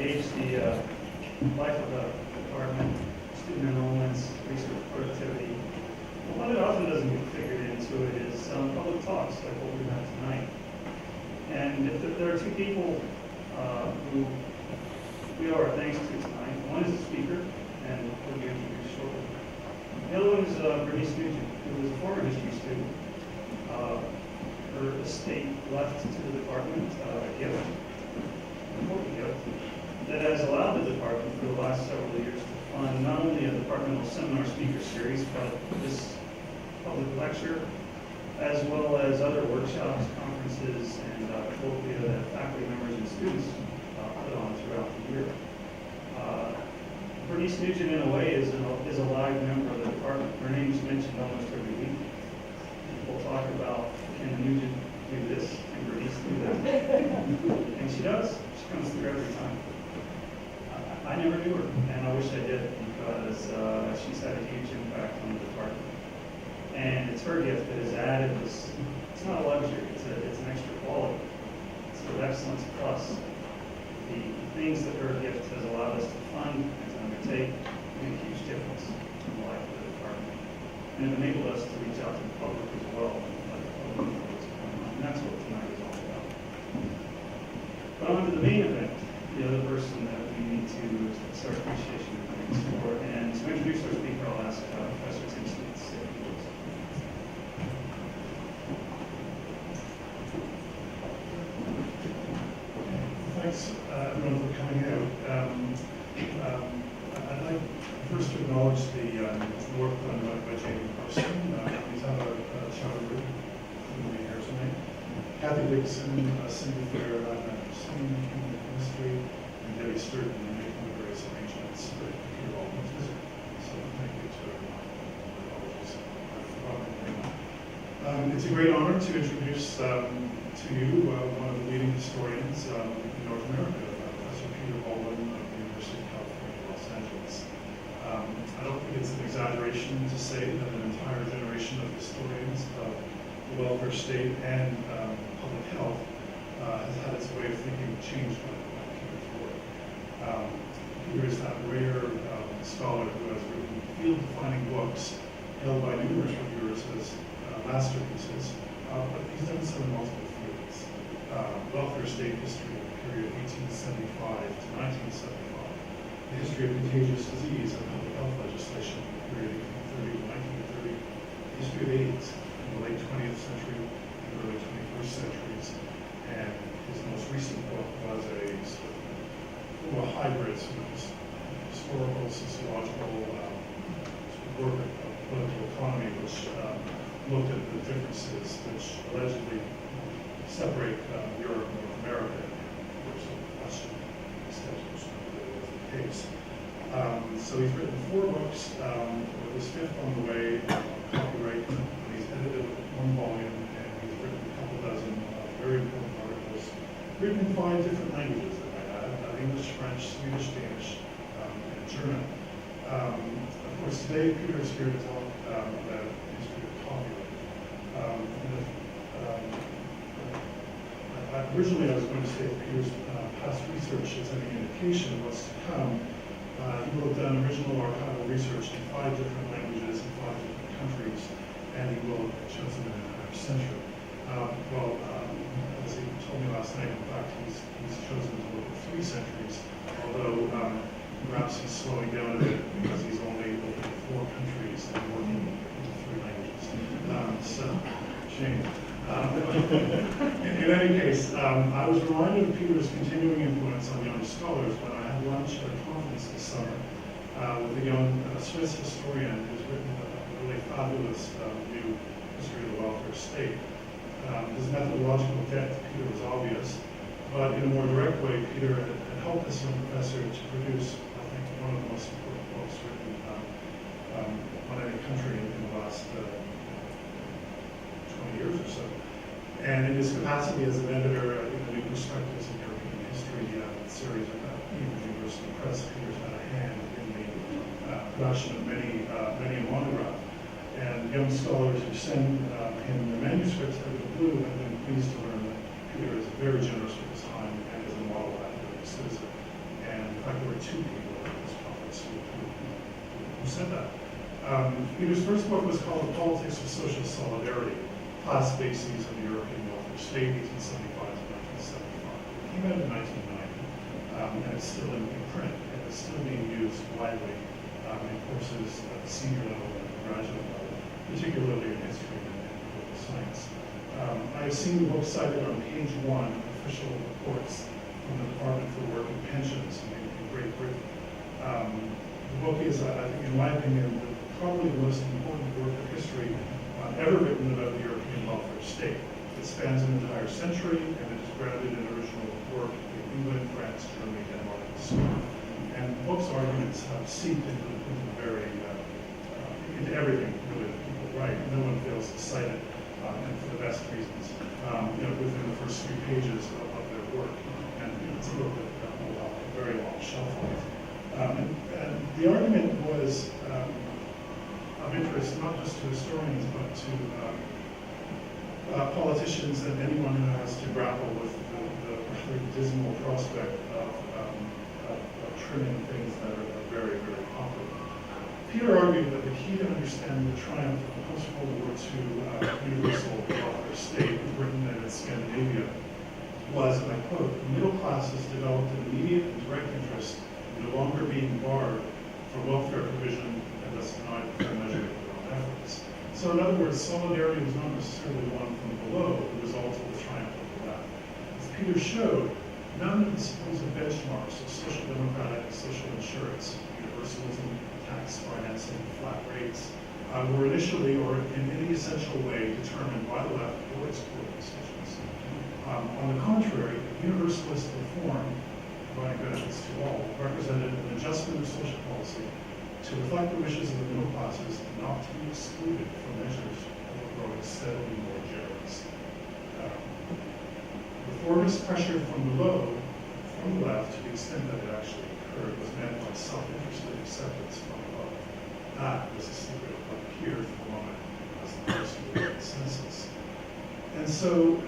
gauge the life of the department, student enrollments, research productivity. One that often doesn't get figured into it is public talks, like what we have tonight. And if there are two people who we owe our thanks to tonight, one is the speaker, and he'll be introduced shortly. The other one is Bernice Nugent, who was a former history student. Her estate left to the department a gift, an important gift, that has allowed the department for the last several years to fund not only a departmental seminar speaker series, but this public lecture, as well as other workshops, conferences, and colloquia that faculty members and students put on throughout the year. Bernice Nugent, in a way, is a live member of the department. Her name is mentioned almost every week. We'll talk about, can Nugent do this? Can Bernice do that? And she does. She comes through every time. I never knew her, and I wish I did, because she's had a huge impact on the department. And it's her gift that has added this. It's not a luxury. It's an extra quality. It's an excellence plus. The things that her gift has allowed us to fund and to undertake make a huge difference in the life of the department. And it enabled us to reach out to the public as well, and let the public know what's going on. And that's what tonight is all about. But on to the main event, the other person that we need to express our appreciation and thanks for. And to introduce our speaker, I'll ask Professor Tim Smith to say a few words. Thanks, everyone, for coming out. I'd like first to acknowledge the work done by Jamie Carson. He's had a shout out from me here tonight. Kathy Dixon, Cindy Fair, Anderson, History, and Debbie Sturton in making the various arrangements for Peter Baldwin's visit. So thank you to everyone. It's a great honor to introduce to you one of the leading historians in North America, Professor Peter Baldwin of the University of California, Los Angeles. I don't think it's an exaggeration to say that an entire generation of historians of the welfare state and public health has had its way of thinking changed by Peter's work. Peter is that rare scholar who has written field-defining books held by numerous reviewers as masterpieces, but he's done so in multiple fields. Welfare state history of the period 1875 to 1975, the history of contagious disease and public health legislation in the period 1830 to 1930, the history of AIDS in the late 20th century and early 21st centuries, and his most recent book was a hybrid sort of historical, sociological work of political economy, which looked at the differences which allegedly separate Europe and North America. There's some question extent to which that was the case. So he's written 4 books, with his 5th on the way, copyright. He's edited 1 volume, and he's written a couple dozen very important articles, written in 5 different languages, English, French, Swedish, Danish, and German. Of course, today Peter is here to talk about the history of copyright. Originally, I was going to say if Peter's past research is any indication of what's to come. He will have done original archival research in 5 different languages in 5 different countries, and he will have chosen an entire century. As he told me last night, in fact, he's chosen to look at 3 centuries, although perhaps he's slowing down a bit because he's only looking at 4 countries and working in 3 languages. So, shame. In any case, I was reminded of Peter's continuing influence on young scholars when I had lunch at a conference this summer with a young Swiss historian who's written a really fabulous new history of the welfare state. His methodological debt to Peter was obvious, but in a more direct way, Peter had helped this young professor to produce, I think, one of the most important books written on any country in the last 20 years or so. And in his capacity as an editor in the New Perspectives in European History series at University Press, Peter's had a hand in the production of many a monograph. And young scholars who send him their manuscripts out of the blue have been pleased to learn that Peter is very generous with his time and is a model academic citizen. And fact, there were two people at this conference who said that. Peter's first book was called The Politics of Social Solidarity, Class Bases of the European Welfare State, 1875 to 1975. It came out in 1990, and it's still in print, and it's still being used widely in courses at the senior level and the graduate level, particularly in history and political science. I've seen the book cited on page 1 of official reports from the Department for Work and Pensions in Great Britain. The book is, I think, in my opinion, probably the most important work of history ever written about the European welfare state. It spans an entire century, and it is grounded in original work in England, France, Germany, Denmark, and Sweden. And the book's arguments have seeped into everything, really, that people write. No one fails to cite it, and for the best reasons, within the first few pages of their work. And it's a book that will have a very long shelf life. And the argument was of interest not just to historians, but to politicians and anyone who has to grapple with the rather dismal prospect of trimming things that are very, very popular. Peter argued that the key to understanding the triumph of the post-World War II universal welfare state in Britain and in Scandinavia was, and I quote, the middle classes developed an immediate and direct interest in no longer being barred from welfare provision and thus denied the fair measure of their own efforts. So in other words, solidarity was not necessarily one from below, the result of the triumph of the left. As Peter showed, none of the supposed benchmarks of social democratic and social insurance, universalism, tax financing, flat rates, were initially or in any essential way determined by the left or its core constituents. On the contrary, universalist reform, providing benefits to all, represented an adjustment of social policy to reflect the wishes of the middle classes not to be excluded from measures that were growing steadily more generous. Reformist pressure from below, from the left, to the extent that it actually occurred, was met by self-interested acceptance from above. That was the secret of what appeared for the moment as the post-war consensus. And so,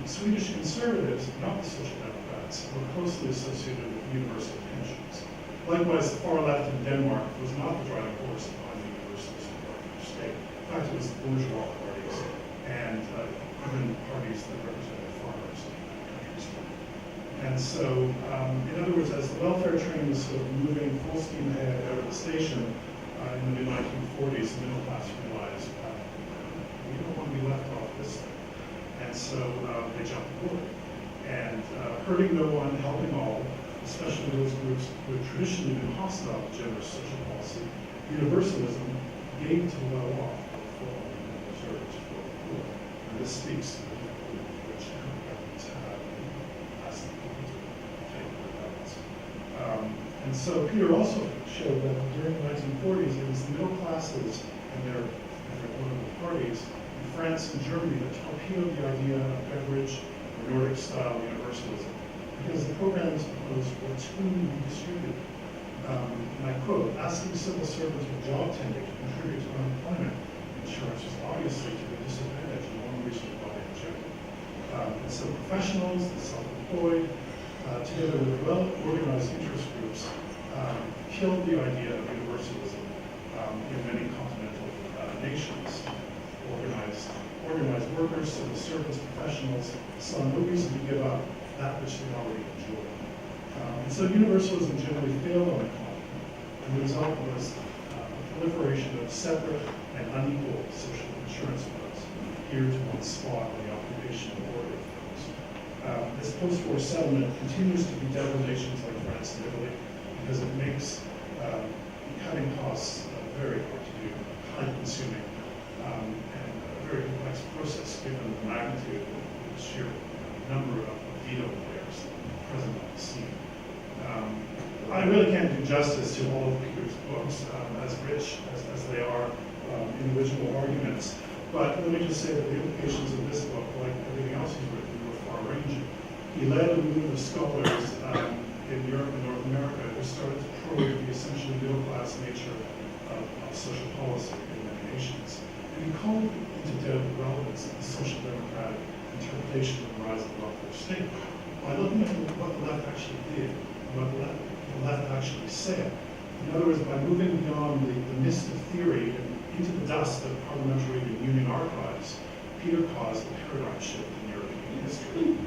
Swedish conservatives, not the Social Democrats, were closely associated with universal pensions. Likewise, the far left in Denmark was not the driving force behind the universalist welfare state. In fact, it was the bourgeois parties and even parties that represented farmers in the countries. And so, in other words, as the welfare train was sort of moving full steam ahead out of the station in the mid-1940s, the middle class realized we don't want to be left off this thing. And so they jumped aboard. And hurting no one, helping all, especially those groups who had traditionally been hostile to generous social policy, universalism gave to the well-off, for and reserved for the poor. And this speaks to the difficulty which governments have in asking people to take their balance. And so Peter also showed that during the 1940s, it was the middle classes and their political parties in France and Germany that torpedoed the idea of Beveridge or Nordic-style universalism, because the programs proposed were too redistributed. And I quote, asking civil servants with job tenure to contribute to unemployment insurance was obviously to the disadvantage of one reason why they rejected. And so professionals, the self-employed, together with well-organized interest groups, killed the idea of universalism in many continental nations. Organized workers, civil servants, professionals saw no reason to give up that which they already enjoyed. And so universalism generally failed on the continent, and the result was a proliferation of separate and unequal social insurance funds here to one spot on the occupational order of things. This post-war settlement continues to be dead nations like France and Italy because it makes cutting costs very hard to do, time-consuming, and a very complex process given the magnitude and the sheer number of veto players present on the scene. I really can't do justice to all of Peter's books, as rich as they are individual arguments, but let me just say that the implications of this book, like everything else he's written, were far-ranging. He led a movement of scholars in Europe and North America who started to probe the essentially middle-class nature of social policy in many nations. And he called into doubt the relevance of the social democratic interpretation of the rise of the welfare state by looking at what the left actually did, and what the left the left actually said. In other words, by moving beyond the mist of theory and into the dust of parliamentary and union archives, Peter caused a paradigm shift in European history.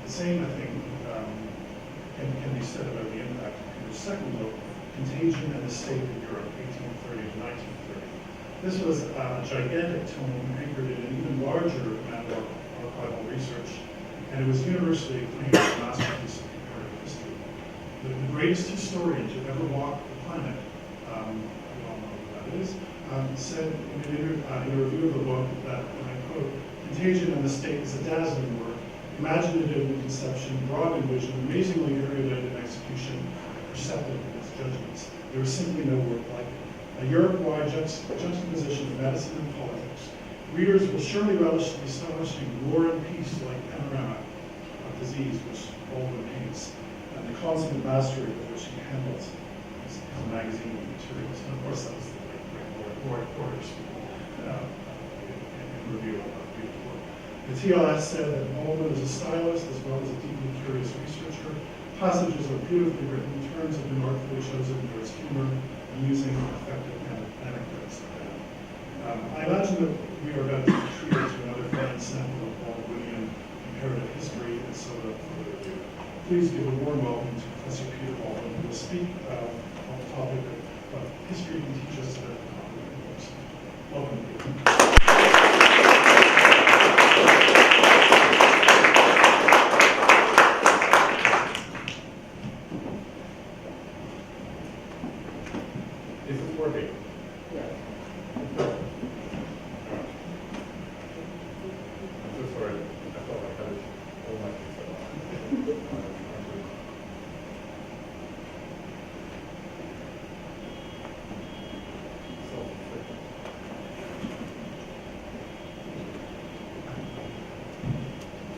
The same, I think, can be said about the impact of Peter's second book, Contagion and the State of Europe, 1830 to 1930. This was a gigantic tome anchored in an even larger amount of archival research, and it was universally acclaimed as a masterpiece of comparative history. The greatest historian to ever walk the planet, we all know who that is, said in a review of the book that, and I quote, "Contagion and the State is a dazzling work, imaginative in conception, broad in vision, amazingly erudite in execution, perceptive in its judgments. There is simply no work like it. A Europe-wide juxtaposition of medicine and politics. Readers will surely relish the astonishing War and Peace like panorama of disease which Baldwin paints, and the consummate mastery with which he handles his magazine materials." And of course, that was the great Lord Porter's in review of Peter's work. The TLS said that Baldwin is a stylist as well as a deeply curious researcher. Passages are beautifully written, terms have been artfully chosen for its humor, amusing, effective anecdotes. I imagine that we are about to be treated to another fine sample of Baldwinian comparative history, and so without further ado, please give a warm welcome to Professor Peter Baldwin, who will speak on the topic of what history can teach us about the copyright books. Welcome, Peter. Is this working? Yes. I'm so sorry. I felt like I was all my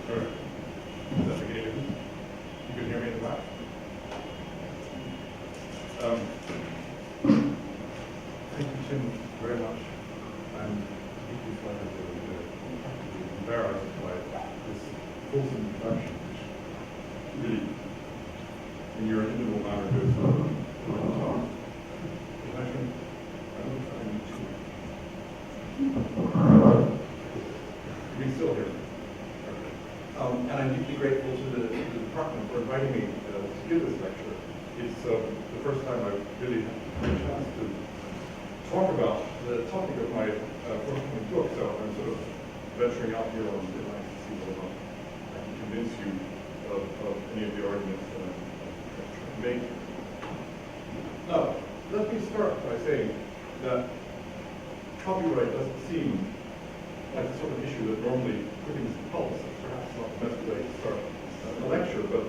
All right. Is that beginning? You can hear me in the back? Thank you, Tim, very much. I'm deeply flattered to be embarrassed by this fulsome introduction, which really, in your inimitable manner, goes for a long talk. I think I don't know if I need to. You can still hear me. And I'm deeply grateful to the department for inviting me to give this lecture. It's the first time I've really had a chance to talk about the topic of my forthcoming book, so I'm sort of venturing out here on the line to see whether I can convince you of any of the arguments that I'm trying to make. Now, let me start by saying that copyright doesn't seem like the sort of issue that normally quickens the pulse. It's perhaps not the best way to start a lecture, but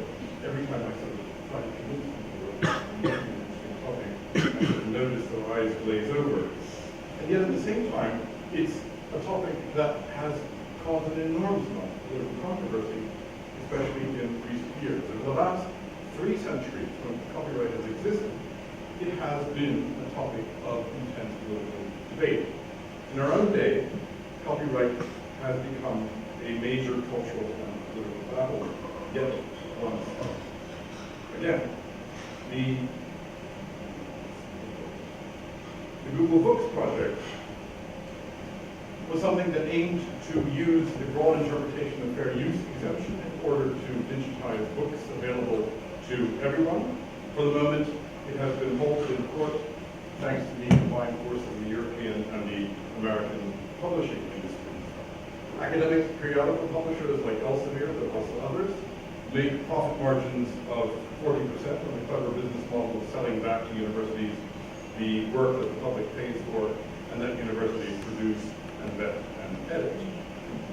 every time I sort of try to convince people of an interesting topic, I sort of notice their eyes glaze over. And yet at the same time, it's a topic that has caused an enormous amount of political controversy, especially in recent years. In the last 3 centuries, when copyright has existed, it has been a topic of intense political debate. In our own day, copyright has become a major cultural and political battle, yet once again. The Google Books project was something that aimed to use the broad interpretation of fair use exemption in order to digitize books available to everyone. For the moment, it has been halted in court thanks to the combined force of the European and the American publishing industry. Academic periodical publishers like Elsevier, but also others, make profit margins of 40% on the clever business model of selling back to universities the work that the public pays for and that universities produce and vet and edit.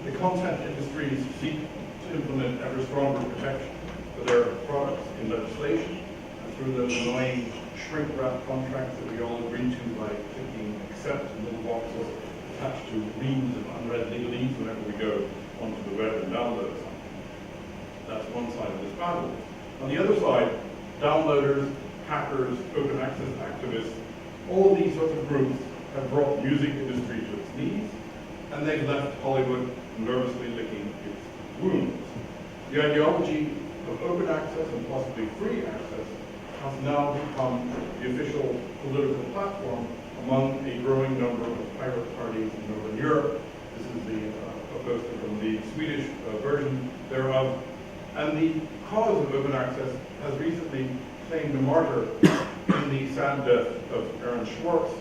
The content industries seek to implement ever stronger protection for their products in legislation and through those annoying shrink-wrap contracts that we all agree to by clicking accept in little boxes attached to reams of unread legalese whenever we go onto the web and download something. That's one side of this battle. On the other side, downloaders, hackers, open access activists, all of these sorts of groups have brought the music industry to its knees, and they've left Hollywood nervously licking its wounds. The ideology of open access and possibly free access has now become the official political platform among a growing number of pirate parties in Northern Europe. This is a poster from the Swedish version thereof. And the cause of open access has recently claimed a martyr in the sad death of Aaron Swartz,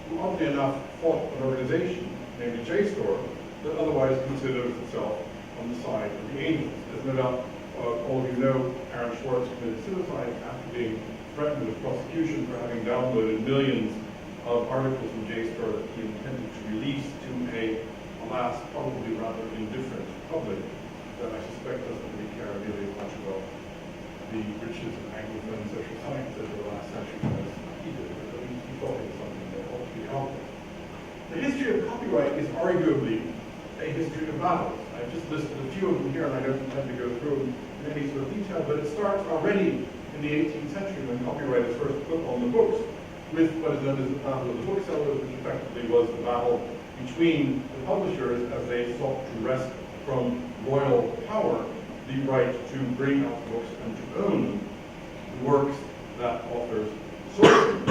who oddly enough fought an organization named the JSTOR that otherwise considers itself on the side of the angels. There's no doubt all of you know Aaron Swartz committed suicide after being threatened with prosecution for having downloaded millions of articles from JSTOR that he intended to release to a, alas, probably rather indifferent public that I suspect doesn't really care nearly as much about the riches of Anglophone social science over the last century as he did, but at least he thought it was something that ought to be helpful. The history of copyright is arguably a history of battles. I've just listed a few of them here, and I don't intend to go through them in any sort of detail, but it starts already in the 18th century when copyright is first put on the books with what is known as the Battle of the Booksellers, which effectively was the battle between the publishers as they sought to wrest from royal power the right to bring out books and to own the works that authors sold.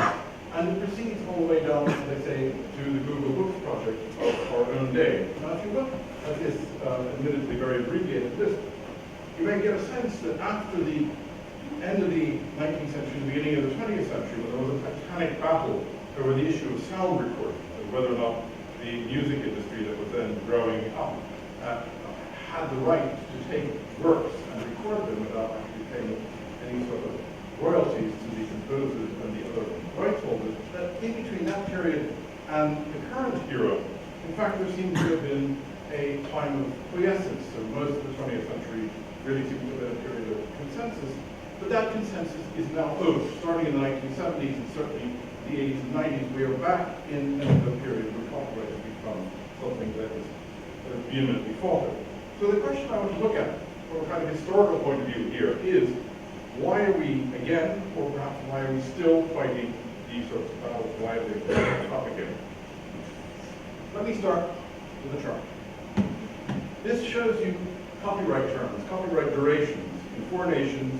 And it proceeds all the way down, as they say, to the Google Books project of our own day. Now, if you look at this admittedly very abbreviated list, you may get a sense that after the end of the 19th century, the beginning of the 20th century, when there was a titanic battle over the issue of sound recording, and whether or not the music industry that was then growing up had the right to take works and record them without actually paying any sort of royalties to the composers and the other rights holders, that in between that period and the current era, in fact, there seems to have been a time of quiescence. So most of the 20th century really seems to have been a period of consensus. But that consensus is now over. Starting in the 1970s and certainly the 80s and 90s, we are back in another period where copyright has become something that is vehemently fought over. So the question I want to look at from a kind of historical point of view here is, why are we again, or perhaps why are we still fighting these sorts of battles? Why are they up again? Let me start with a chart. This shows you copyright terms, copyright durations in 4 nations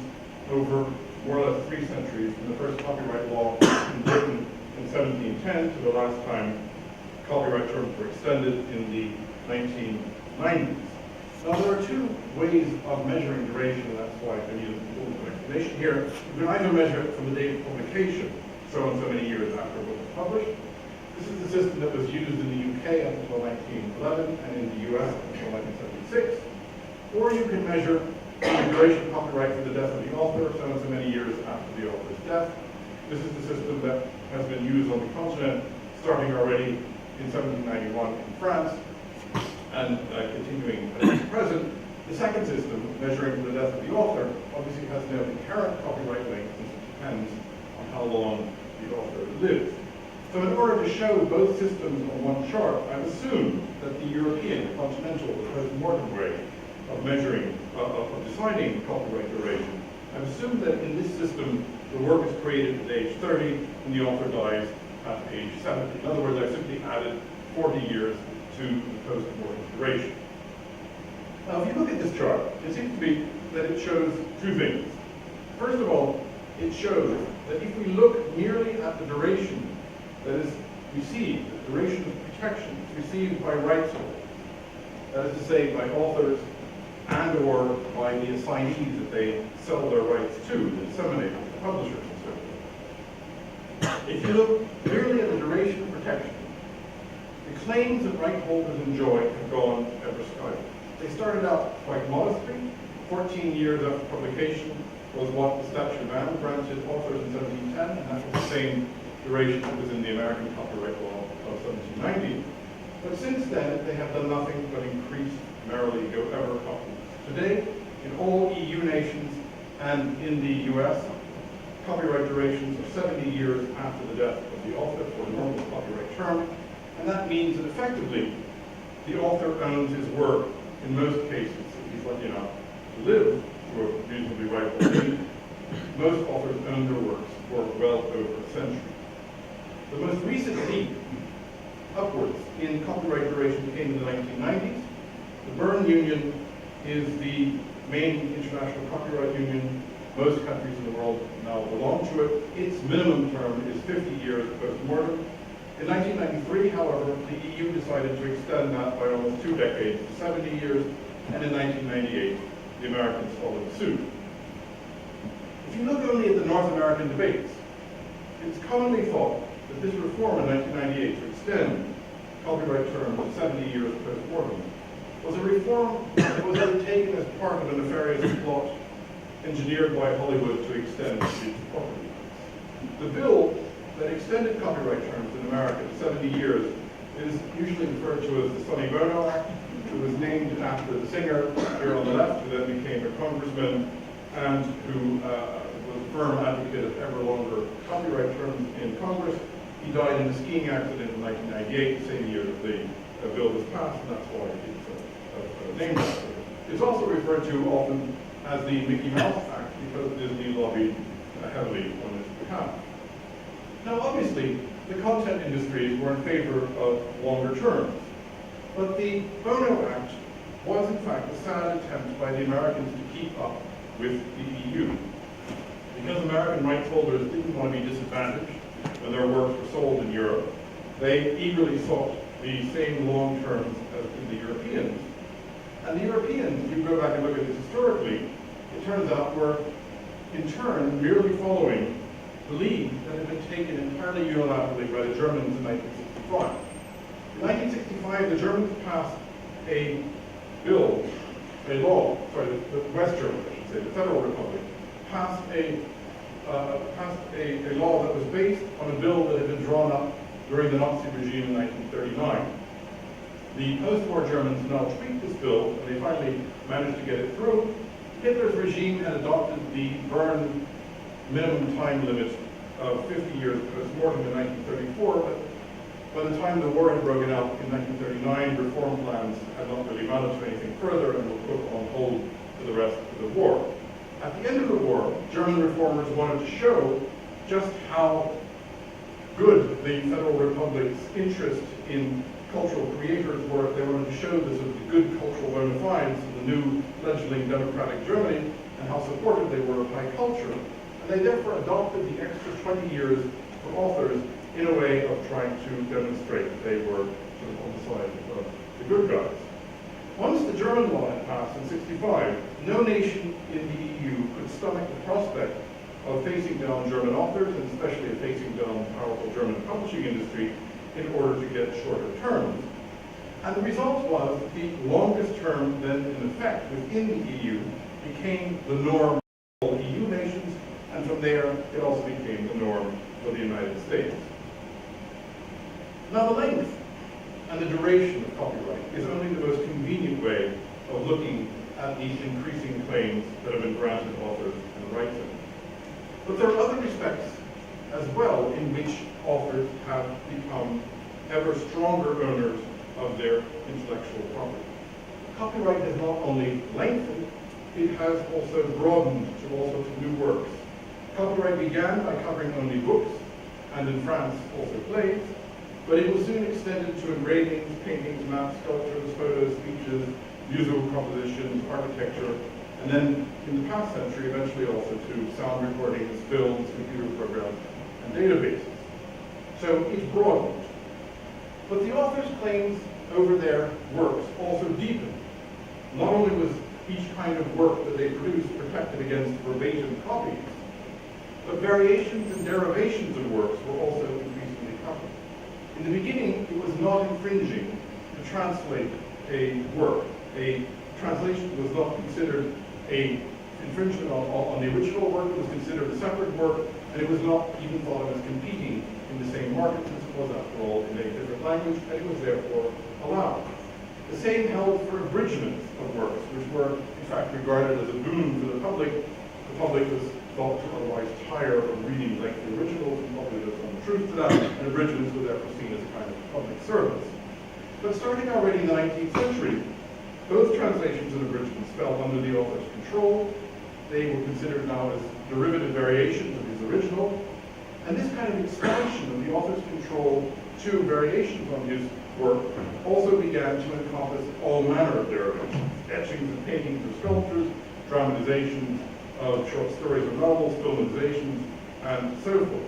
over more or less 3 centuries, from the first copyright law in Britain in 1710 to the last time copyright terms were extended in the 1990s. Now, there are 2 ways of measuring duration, and that's why I need a little bit of explanation here. You can either measure it from the date of publication, so and so many years after a book was published. This is the system that was used in the UK up until 1911 and in the US up until 1976. Or you can measure the duration of copyright for the death of the author, so and so many years after the author's death. This is the system that has been used on the continent starting already in 1791 in France and continuing at the present. The second system, measuring the death of the author, obviously has no inherent copyright length since it depends on how long the author lived. So in order to show both systems on one chart, I've assumed that the European, continental, the post-mortem way of measuring, of deciding copyright duration, I've assumed that in this system, the work is created at age 30 and the author dies at age 70. In other words, I've simply added 40 years to the post-mortem duration. Now, if you look at this chart, it seems to me that it shows 2 things. First of all, it shows that if we look merely at the duration that is received, the duration of protection received by rights holders, that is to say, by authors and or by the assignees that they sell their rights to, the disseminators, the publishers, and so forth. If you look merely at the duration of protection, the claims that right holders enjoy have gone ever skyward. They started out quite modestly. 14 years after publication was what the statute of Anne granted authors in 1710, and that was the same duration that was in the American copyright law of 1790. But since then, they have done nothing but increase merrily go ever upwards. Today, in all EU nations and in the US, copyright durations are 70 years after the death of the author for a normal copyright term, and that means that effectively the author owns his work in most cases, if he's lucky enough to live to a reasonably ripe old age. Most authors own their works for well over a century. The most recent leap upwards in copyright duration came in the 1990s. The Berne Union is the main international copyright union. Most countries in the world now belong to it. Its minimum term is 50 years post-mortem. In 1993, however, the EU decided to extend that by almost 2 decades to 70 years, and in 1998, the Americans followed suit. If you look only at the North American debates, it's commonly thought that this reform in 1998 to extend copyright term to 70 years post-mortem was a reform that was undertaken as part of a nefarious plot engineered by Hollywood to extend its property rights. The bill that extended copyright terms in America to 70 years is usually referred to as the Sonny Bono Act. It was named after the singer here on the left, who then became a congressman and who was a firm advocate of ever longer copyright terms in Congress. He died in a skiing accident in 1998, the same year that the bill was passed, and that's why it's named after him. It's also referred to often as the Mickey Mouse Act because Disney lobbied heavily on its behalf. Now, obviously, the content industries were in favor of longer terms, but the Bono Act was, in fact, a sad attempt by the Americans to keep up with the EU. Because American rights holders didn't want to be disadvantaged when their works were sold in Europe, they eagerly sought the same long terms as the Europeans. And the Europeans, if you go back and look at this historically, it turns out were, in turn, merely following the lead that had been taken entirely unilaterally by the Germans in 1965. In 1965, the Germans passed a bill, a law, sorry, the West Germans, I should say, the Federal Republic, passed a law that was based on a bill that had been drawn up during the Nazi regime in 1939. The post-war Germans now tweaked this bill, and they finally managed to get it through. Hitler's regime had adopted the Berne minimum time limit of 50 years post-mortem in 1934, but by the time the war had broken out in 1939, reform plans had not really amounted to anything further and were put on hold for the rest of the war. At the end of the war, German reformers wanted to show just how good the Federal Republic's interest in cultural creators were. They wanted to show the sort of the good cultural bona fides of the new fledgling democratic Germany and how supportive they were of high culture. And they therefore adopted the extra 20 years for authors in a way of trying to demonstrate that they were sort of on the side of the good guys. Once the German law had passed in 1965, no nation in the EU could stomach the prospect of facing down German authors, and especially of facing down the powerful German publishing industry, in order to get shorter terms. And the result was that the longest term then in effect within the EU became the norm for all EU nations, and from there it also became the norm for the United States. Now, the length and the duration of copyright is only the most convenient way of looking at these increasing claims that have been granted authors and writers. But there are other respects as well in which authors have become ever stronger owners of their intellectual property. Copyright has not only lengthened, it has also broadened to all sorts of new works. Copyright began by covering only books, and in France also plays, but it was soon extended to engravings, paintings, maps, sculptures, photos, speeches, musical compositions, architecture, and then in the past century, eventually also to sound recordings, films, computer programs, and databases. So it's broadened. But the author's claims over their works also deepened. Not only was each kind of work that they produced protected against verbatim copies, but variations and derivations of works were also increasingly covered. In the beginning, it was not infringing to translate a work. A translation was not considered an infringement on the original work. It was considered a separate work, and it was not even thought of as competing in the same market, since it was, after all, in a different language, and it was therefore allowed. The same held for abridgments of works, which were, in fact, regarded as a boon for the public. The public was thought to otherwise tire of reading lengthy originals, and probably there's some truth to that, and abridgments were therefore seen as a kind of public service. But starting already in the 19th century, both translations and abridgments fell under the author's control. They were considered now as derivative variations of his original. And this kind of expansion of the author's control to variations on his work also began to encompass all manner of derivations, etchings and paintings or sculptures, dramatizations of short stories or novels, filmatizations, and so forth.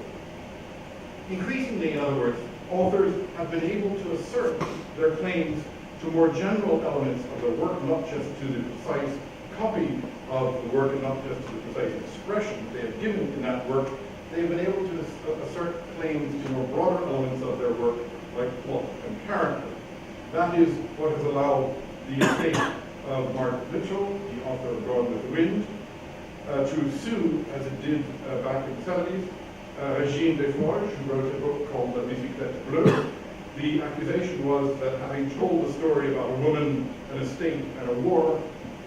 Increasingly, in other words, authors have been able to assert their claims to more general elements of their work, not just to the precise copy of the work and not just to the precise expression they have given in that work. They've been able to assert claims to more broader elements of their work, like plot and character. That is what has allowed the estate of Margaret Mitchell, the author of Gone with the Wind, to sue, as it did back in the 70s, Jean Desforges, who wrote a book called La Bicyclette Bleue. The accusation was that having told the story about a woman, an estate, and a war,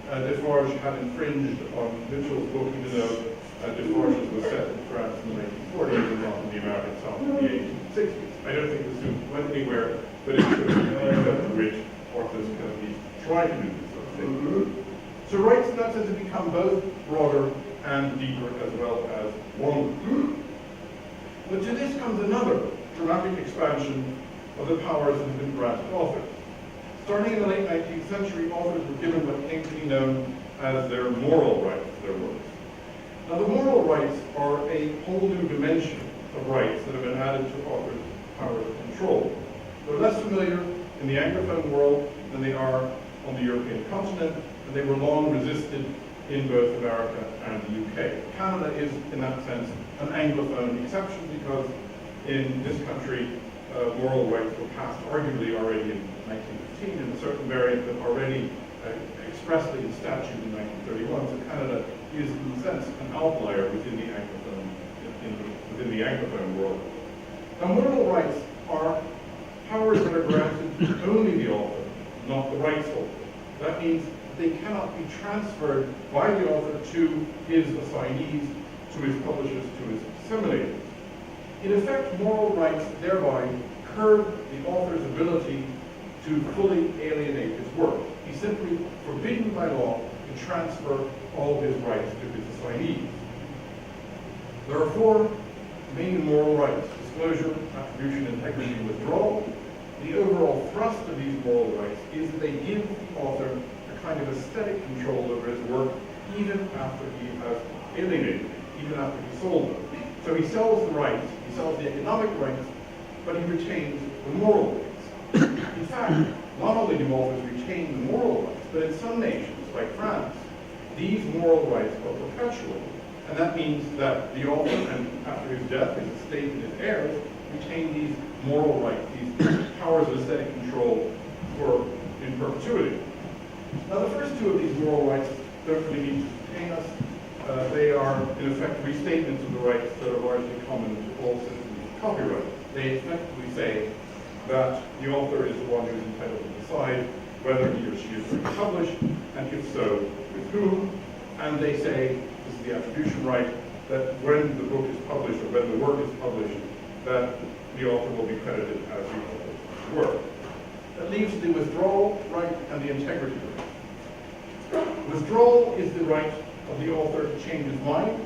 Desforges had infringed on Mitchell's book, even though Desforges was set in France in the 1940s and not in the American South in the 1860s. I don't think the suit went anywhere, but it shows you the extent to which authors can at least try to do this sort of thing. So rights in that sense have become both broader and deeper as well as longer. But to this comes another dramatic expansion of the powers that have been granted authors. Starting in the late 19th century, authors were given what came to be known as their moral rights to their works. Now, the moral rights are a whole new dimension of rights that have been added to authors' power of control. They're less familiar in the Anglophone world than they are on the European continent, and they were long resisted in both America and the UK. Canada is, in that sense, an Anglophone exception because in this country, moral rights were passed arguably already in 1915 in a certain variant, but already expressly in statute in 1931. So Canada is, in a sense, an outlier within the Anglophone world. Now, moral rights are powers that are granted to only the author, not the rights holder. That means they cannot be transferred by the author to his assignees, to his publishers, to his assimilators. In effect, moral rights thereby curb the author's ability to fully alienate his work. He's simply forbidden by law to transfer all his rights to his assignees. There are four main moral rights: disclosure, attribution, integrity, and withdrawal. The overall thrust of these moral rights is that they give the author a kind of aesthetic control over his work even after he has alienated it, even after he sold them. So he sells the rights, he sells the economic rights, but he retains the moral rights. In fact, not only do authors retain the moral rights, but in some nations, like France, these moral rights are perpetual. And that means that the author, and after his death, his estate and his heirs, retain these moral rights, these powers of aesthetic control in perpetuity. Now, the first two of these moral rights don't really need to detain us. They are, in effect, restatements of the rights that are largely common to all systems of copyright. They effectively say that the author is the one who is entitled to decide whether he or she is going to publish, and if so, with whom. And they say, this is the attribution right, that when the book is published or when the work is published, that the author will be credited as the author of the work. That leaves the withdrawal right and the integrity right. Withdrawal is the right of the author to change his mind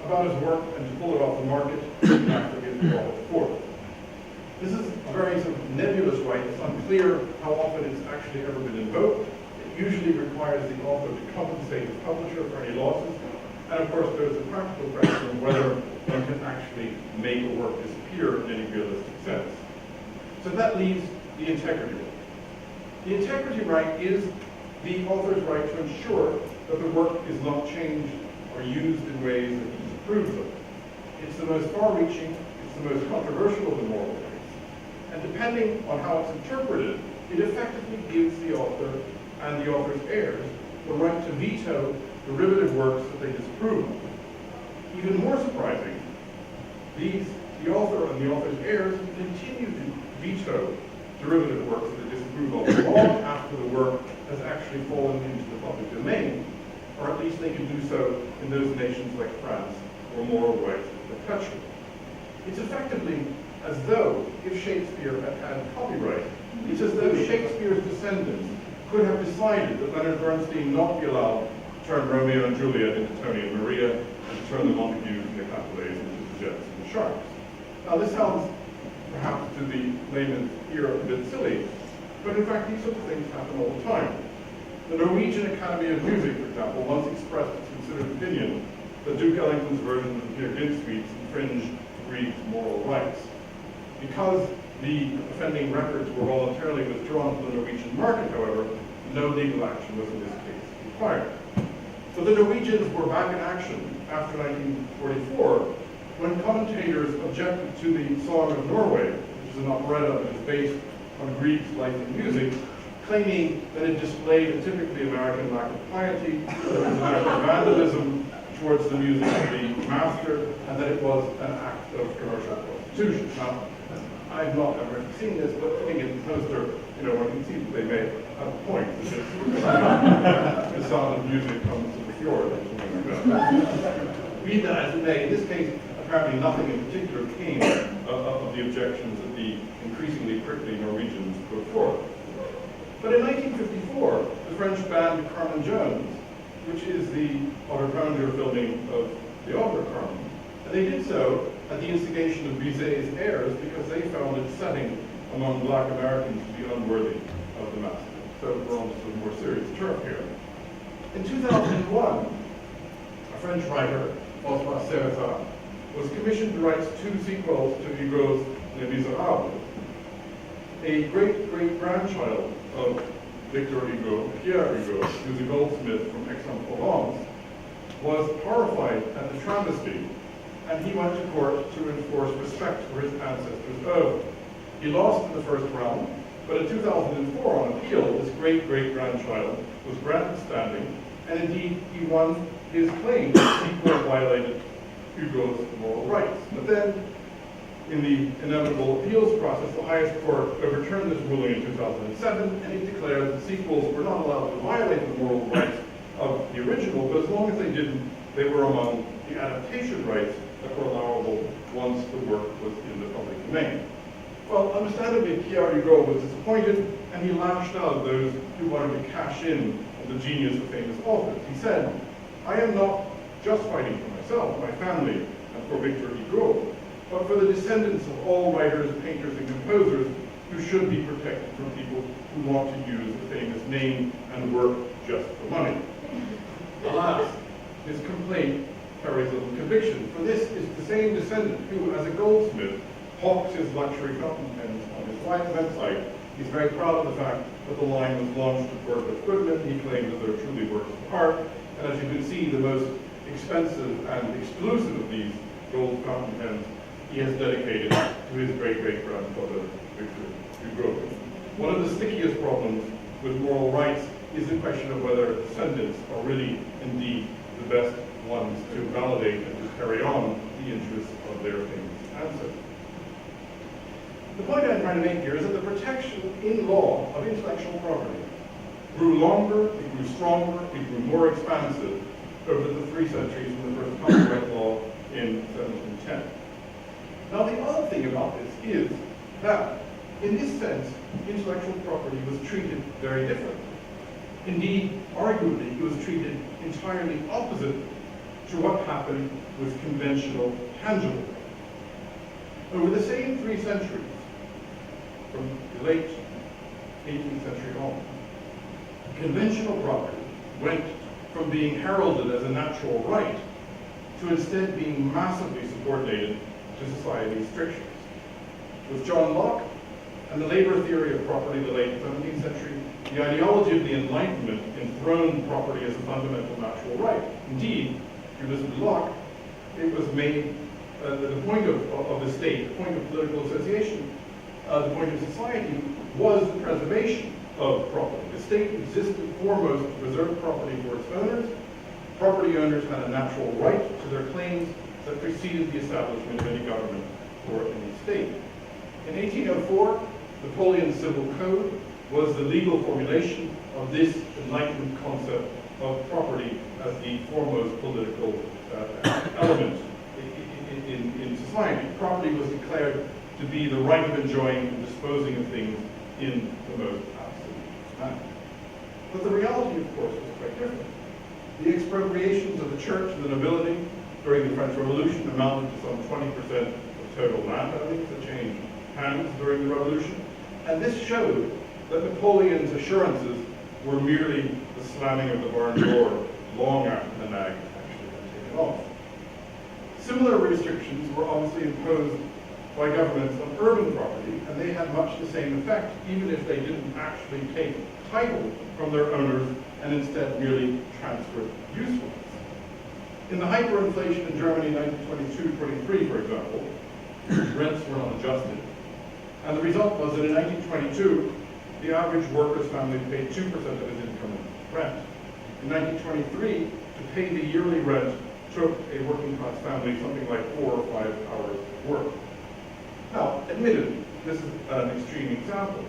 about his work and to pull it off the market after he has brought it forth. This is a very sort of nebulous right. It's unclear how often it's actually ever been invoked. It usually requires the author to compensate his publisher for any losses. And of course, there's the practical question of whether one can actually make a work disappear in any realistic sense. So that leaves the integrity right. The integrity right is the author's right to ensure that the work is not changed or used in ways that he disapproves of. It's the most far-reaching, it's the most controversial of the moral rights. And depending on how it's interpreted, it effectively gives the author and the author's heirs the right to veto derivative works that they disapprove of. Even more surprising, the author and the author's heirs continue to veto derivative works that they disapprove of long after the work has actually fallen into the public domain, or at least they can do so in those nations like France, where moral rights are perpetual. It's effectively as though, if Shakespeare had had copyright, it's as though Shakespeare's descendants could have decided that Leonard Bernstein not be allowed to turn Romeo and Juliet into Tony and Maria, and to turn the Montagues and the Capulets into the Jets and the Sharks. Now, this sounds, perhaps to the layman's ear, a bit silly, but in fact, these sorts of things happen all the time. The Norwegian Academy of Music, for example, once expressed its considered opinion that Duke Ellington's version of the Peer Gynt suites infringed Grieg's moral rights. Because the offending records were voluntarily withdrawn from the Norwegian market, however, no legal action was in this case required. So the Norwegians were back in action after 1944 when commentators objected to the Song of Norway, which is an operetta that is based on Grieg's life and music, claiming that it displayed a typically American lack of piety, that it was an act of vandalism towards the music of the master, and that it was an act of commercial prostitution. Now, I've not ever seen this, but I think in the poster, one can see that they may have a point, which is the sound of music comes to the fjord, or something like that. Be that as it may, in this case, apparently nothing in particular came of the objections that the increasingly prickly Norwegians put forth. But in 1954, the French banned Carmen Jones, which is the Otto Preminger filming of the opera Carmen. And they did so at the instigation of Bizet's heirs because they found its setting among black Americans to be unworthy of the master. So we're on to some more serious turf here. In 2001, a French writer, François Cérizat, was commissioned to write 2 sequels to Hugo's Les Miserables. A great-great-grandchild of Victor Hugo, Pierre Hugo, who was a goldsmith from Aix-en-Provence, was horrified at the travesty, and he went to court to enforce respect for his ancestors' oath. He lost in the first round, but in 2004 on appeal, this great-great-grandchild was granted standing, and indeed he won his claim that the sequel violated Hugo's moral rights. But then, in the inevitable appeals process, the highest court overturned this ruling in 2007, and it declared that sequels were not allowed to violate the moral rights of the original, but as long as they didn't, they were among the adaptation rights that were allowable once the work was in the public domain. Well, understandably, Pierre Hugo was disappointed, and he lashed out at those who wanted to cash in on the genius of famous authors. He said, "I am not just fighting for myself, my family, and for Victor Hugo, but for the descendants of all writers, painters, and composers who should be protected from people who want to use the famous name and work just for money." Alas, his complaint carries little conviction, for this is the same descendant who, as a goldsmith, hawks his luxury fountain pens on his website. He's very proud of the fact that the line was launched at work of Goodman. He claims that they're truly works of art, and as you can see, the most expensive and exclusive of these gold fountain pens he has dedicated to his great-great-grandfather, Victor Hugo. One of the stickiest problems with moral rights is the question of whether descendants are really, indeed, the best ones to validate and to carry on the interests of their famous ancestors. The point I'm trying to make here is that the protection in law of intellectual property grew longer, it grew stronger, it grew more expansive over the 3 centuries from the first copyright law in 1710. Now the other thing about this is that, in this sense, intellectual property was treated very differently. Indeed, arguably, it was treated entirely opposite to what happened with conventional tangible property. Over the same 3 centuries, from the late 18th century on, conventional property went from being heralded as a natural right to instead being massively subordinated to society's strictures. With John Locke and the labor theory of property in the late 17th century, the ideology of the Enlightenment enthroned property as a fundamental natural right. Indeed, if you listen to Locke, it was made the point of the state, the point of political association, the point of society was the preservation of property. The state existed foremost to preserve property for its owners. Property owners had a natural right to their claims that preceded the establishment of any government or any state. In 1804, Napoleon's Civil Code was the legal formulation of this Enlightenment concept of property as the foremost political element in society. Property was declared to be the right of enjoying and disposing of things in the most absolute manner. But the reality, of course, was quite different. The expropriations of the church and the nobility during the French Revolution amounted to some 20% of total land holdings that changed hands during the Revolution. And this showed that Napoleon's assurances were merely the slamming of the barn door long after the nag actually had taken off. Similar restrictions were obviously imposed by governments on urban property, and they had much the same effect, even if they didn't actually take title from their owners and instead merely transferred usefulness. In the hyperinflation in Germany in 1922-23, for example, rents were not adjusted. And the result was that in 1922, the average worker's family paid 2% of his income in rent. In 1923, to pay the yearly rent took a working class family something like 4 or 5 hours of work. Now, admittedly, this is an extreme example,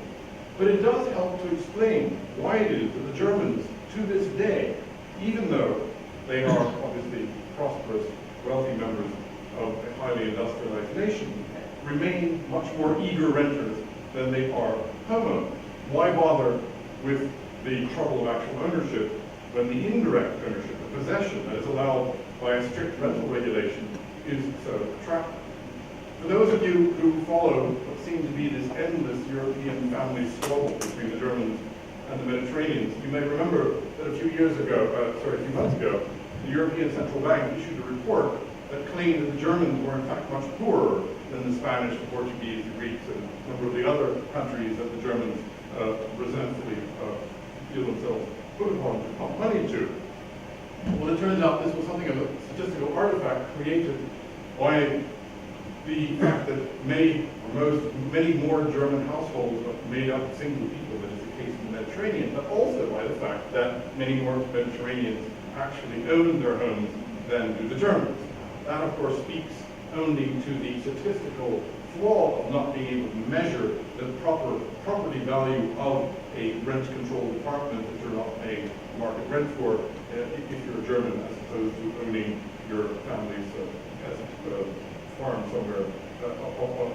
but it does help to explain why it is that the Germans, to this day, even though they are obviously prosperous, wealthy members of a highly industrialized nation, remain much more eager renters than they are homeowners. Why bother with the trouble of actual ownership when the indirect ownership, the possession that is allowed by a strict rental regulation, is so attractive? For those of you who follow what seems to be this endless European family struggle between the Germans and the Mediterraneans, you may remember that a few months ago, the European Central Bank issued a report that claimed that the Germans were in fact much poorer than the Spanish, the Portuguese, the Greeks, and a number of the other countries that the Germans resentfully feel themselves put upon to pump money to. Well, it turns out this was something of a statistical artifact created by the fact that many more German households are made up of single people than is the case in the Mediterranean, but also by the fact that many more Mediterraneans actually own their homes than do the Germans. That, of course, speaks only to the statistical flaw of not being able to measure the proper property value of a rent-controlled apartment that you're not paying market rent for if you're a German, as opposed to owning your family's peasant farm somewhere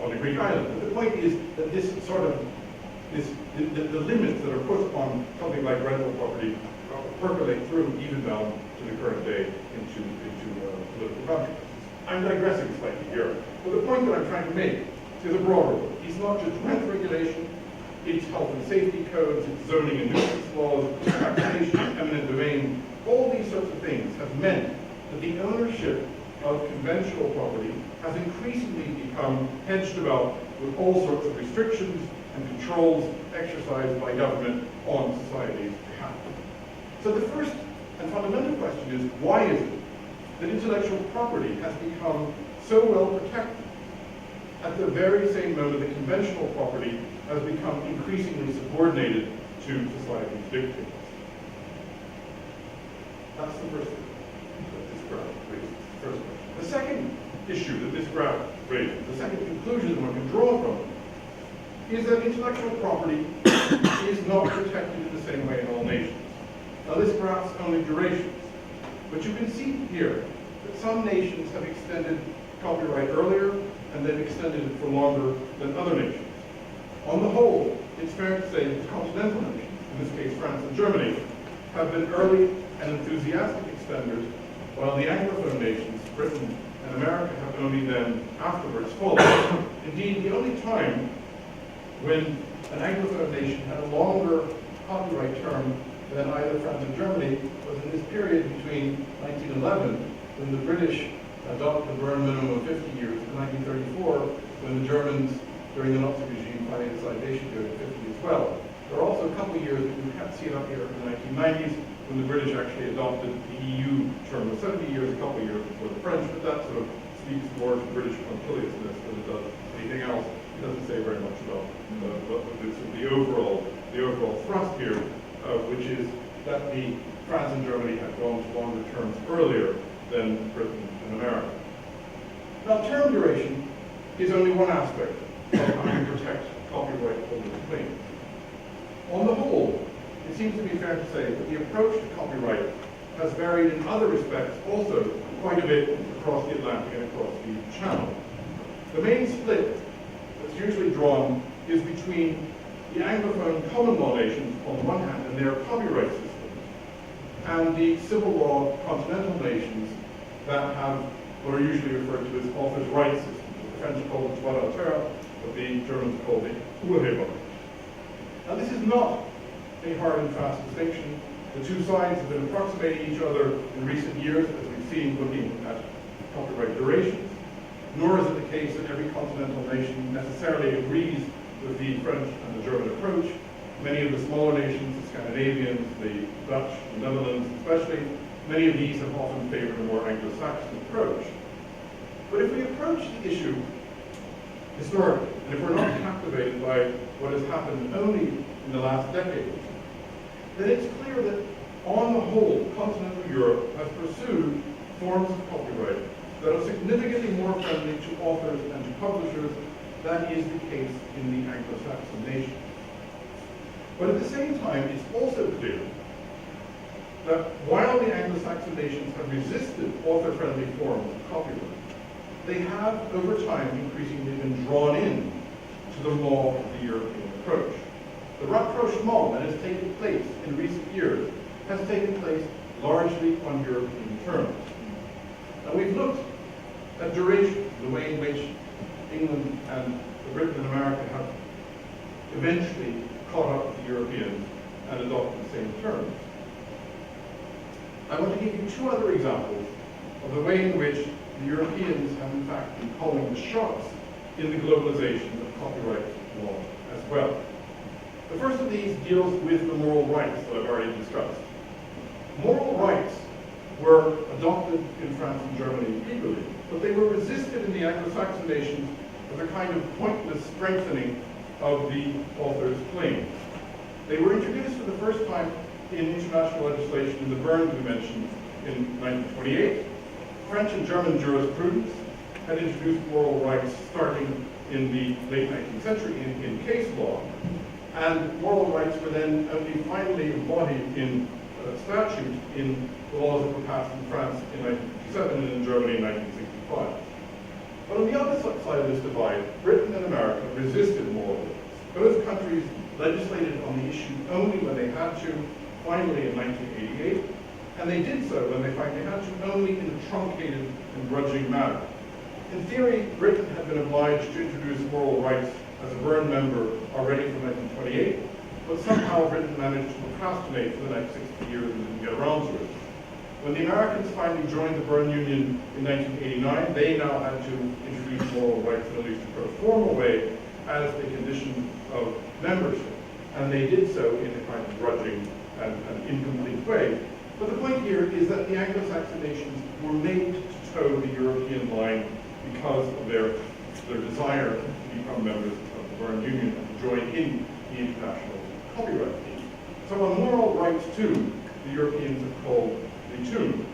on a Greek island. But the point is that this sort of, the limits that are put on something like rental property percolate through even down to the current day into political countries. I'm digressing slightly here, but the point that I'm trying to make is a broader one. It's not just rent regulation, it's health and safety codes, it's zoning and nuisance laws, taxation, eminent domain. All these sorts of things have meant that the ownership of conventional property has increasingly become hedged about with all sorts of restrictions and controls exercised by government on society's behalf. So the first and fundamental question is, why is it that intellectual property has become so well protected at the very same moment that conventional property has become increasingly subordinated to society's dictates? That's the first thing that this graph raises. First question. The second issue that this graph raises, the second conclusion that one can draw from it, is that intellectual property is not protected in the same way in all nations. Now this graph's only durations, but you can see here that some nations have extended copyright earlier and they've extended it for longer than other nations. On the whole, it's fair to say that continental nations, in this case France and Germany, have been early and enthusiastic extenders, while the Anglophone nations, Britain and America, have only then afterwards followed. Indeed, the only time when an Anglophone nation had a longer copyright term than either France or Germany was in this period between 1911, when the British adopted the Berne minimum of 50 years, and 1934, when the Germans, during the Nazi regime, finally decided they should do it at 50 as well. There are also a couple of years that we can't see it up here in the 1990s, when the British actually adopted the EU term of 70 years, a couple of years before the French, but that sort of speaks more to British punctiliousness than it does anything else. It doesn't say very much about the overall thrust here, which is that the France and Germany had gone to longer terms earlier than Britain and America. Now, term duration is only one aspect of how you protect copyright holders' claims. On the whole, it seems to be fair to say that the approach to copyright has varied in other respects also quite a bit across the Atlantic and across the Channel. The main split that's usually drawn is between the Anglophone common law nations on the one hand and their copyright systems, and the civil law continental nations that have what are usually referred to as authors' rights systems. The French call it droit d'auteur, but the Germans call it Urheberrecht. Now this is not a hard and fast distinction. The two sides have been approximating each other in recent years, as we've seen looking at copyright durations, nor is it the case that every continental nation necessarily agrees with the French and the German approach. Many of the smaller nations, the Scandinavians, the Dutch, the Netherlands especially, many of these have often favored a more Anglo-Saxon approach. But if we approach the issue historically, and if we're not captivated by what has happened only in the last decade, then it's clear that, on the whole, continental Europe has pursued forms of copyright that are significantly more friendly to authors and to publishers than is the case in the Anglo-Saxon nations. But at the same time, it's also clear that while the Anglo-Saxon nations have resisted author-friendly forms of copyright, they have, over time, increasingly been drawn in to the law of the European approach. The rapprochement that has taken place in recent years has taken place largely on European terms. And we've looked at duration, the way in which England and Britain and America have eventually caught up with the Europeans and adopted the same terms. I want to give you two other examples of the way in which the Europeans have in fact been calling the shots in the globalization of copyright law as well. The first of these deals with the moral rights that I've already discussed. Moral rights were adopted in France and Germany eagerly, but they were resisted in the Anglo-Saxon nations as a kind of pointless strengthening of the author's claims. They were introduced for the first time in international legislation in the Berne Convention in 1928. French and German jurisprudence had introduced moral rights starting in the late 19th century in case law, and moral rights were then only finally embodied in statute in the laws that were passed in France in 1957 and in Germany in 1965. But on the other side of this divide, Britain and America resisted moral rights. Both countries legislated on the issue only when they had to, finally in 1988, and they did so when they finally had to only in a truncated and grudging manner. In theory, Britain had been obliged to introduce moral rights as a Berne member already from 1928, but somehow Britain managed to procrastinate for the next 60 years and didn't get around to it. When the Americans finally joined the Berne Union in 1989, they now had to introduce moral rights in at least a formal way as a condition of membership. And they did so in a kind of grudging and incomplete way. But the point here is that the Anglo-Saxon nations were made to toe the European line because of their desire to become members of the Berne Union and to join in the international copyright league. So on moral rights too, the Europeans have called the tune.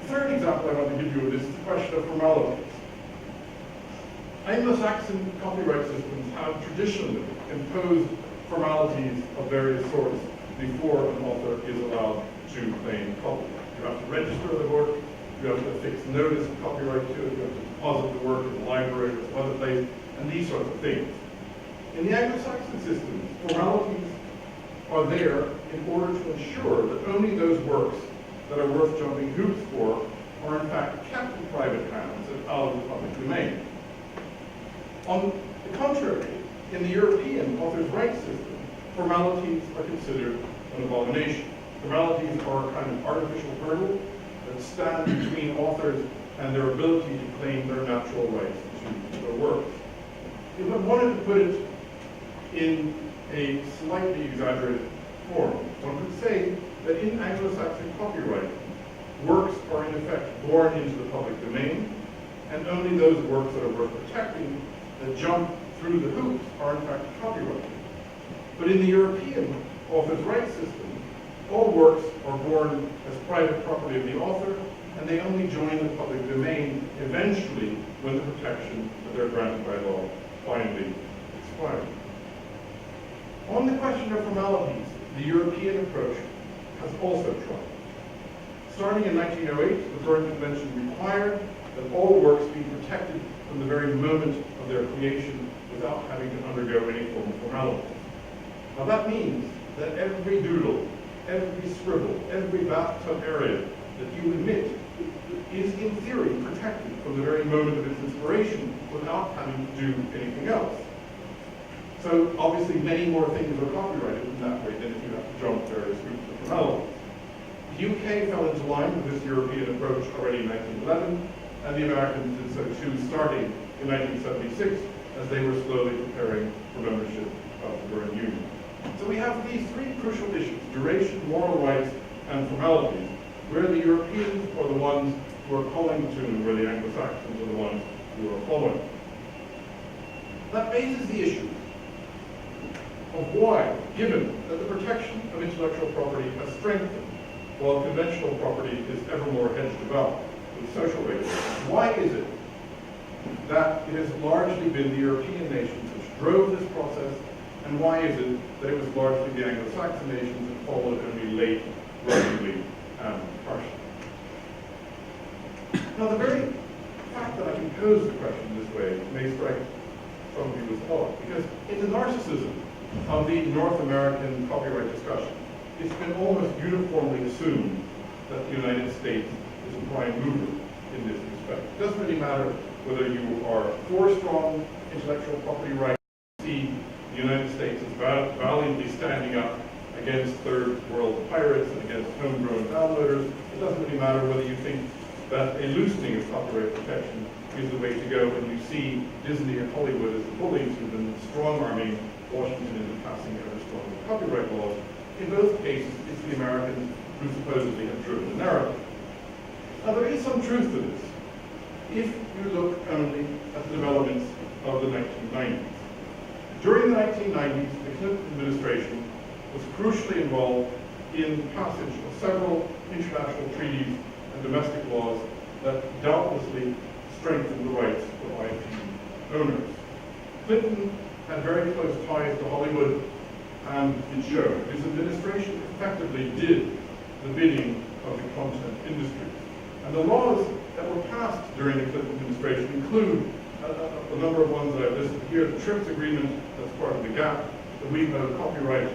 The third example I want to give you of this is the question of formalities. Anglo-Saxon copyright systems have traditionally imposed formalities of various sorts before an author is allowed to claim copyright. You have to register the work, you have to affix notice of copyright to it, you have to deposit the work in the library or some other place, and these sorts of things. In the Anglo-Saxon systems, formalities are there in order to ensure that only those works that are worth jumping hoops for are in fact kept in private hands and out of the public domain. On the contrary, in the European authors' rights system, formalities are considered an abomination. Formalities are a kind of artificial hurdle that stand between authors and their ability to claim their natural rights to their works. If I wanted to put it in a slightly exaggerated form, one could say that in Anglo-Saxon copyright, works are in effect born into the public domain, and only those works that are worth protecting, that jump through the hoops, are in fact copyrighted. But in the European authors' rights system, all works are born as private property of the author, and they only join the public domain eventually when the protection that they're granted by law finally expires. On the question of formalities, the European approach has also tried. Starting in 1908, the Berne Convention required that all works be protected from the very moment of their creation without having to undergo any form of formality. Now that means that every doodle, every scribble, every bathtub area that you emit is in theory protected from the very moment of its inspiration without having to do anything else. So obviously many more things are copyrighted in that way than if you have to jump various hoops of formalities. The UK fell into line with this European approach already in 1911, and the Americans did so too, starting in 1976, as they were slowly preparing for membership of the Berne Union. So we have these three crucial issues: duration, moral rights, and formalities, where the Europeans are the ones who are calling the tune, where the Anglo-Saxons are the ones who are following. That raises the issue of why, given that the protection of intellectual property has strengthened, while conventional property is ever more hedged about with social regulations, why is it that it has largely been the European nations which drove this process, and why is it that it was largely the Anglo-Saxon nations that followed only late, relatively, and partially? Now, the very fact that I can pose the question this way may strike some of you as odd, because in the narcissism of the North American copyright discussion, it's been almost uniformly assumed that the United States is a prime mover in this respect. It doesn't really matter whether you are for strong intellectual property rights. See the United States is valiantly standing up against third world pirates and against homegrown downloaders. It doesn't really matter whether you think that a loosening of copyright protection is the way to go when you see Disney and Hollywood as the bullies who've been strong-arming Washington into passing ever stronger copyright laws. In both cases, it's the Americans who supposedly have driven the narrative. Now, there is some truth to this, if you look only at the developments of the 1990s. During the 1990s, the Clinton administration was crucially involved in the passage of several international treaties and domestic laws that doubtlessly strengthened the rights of IP owners. Clinton had very close ties to Hollywood, and it showed. His administration effectively did the bidding of the content industry. And the laws that were passed during the Clinton administration include a number of ones that I've listed here: the TRIPS agreement, that's part of the GAP, the WIPO copyright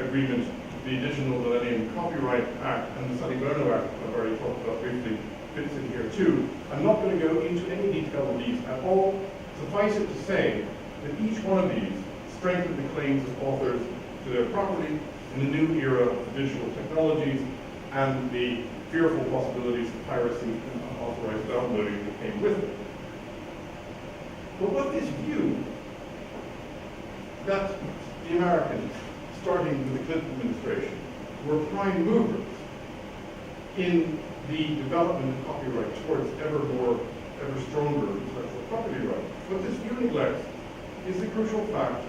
agreement, the Digital Millennium Copyright Act, and the Sonny Bono Act, I've already talked about briefly, fits in here too. I'm not going to go into any detail of these at all. Suffice it to say that each one of these strengthened the claims of authors to their property in the new era of digital technologies and the fearful possibilities of piracy and unauthorized downloading that came with it. But what this view that the Americans, starting with the Clinton administration, were prime movers in the development of copyright towards ever stronger intellectual property rights, what this view neglects is the crucial fact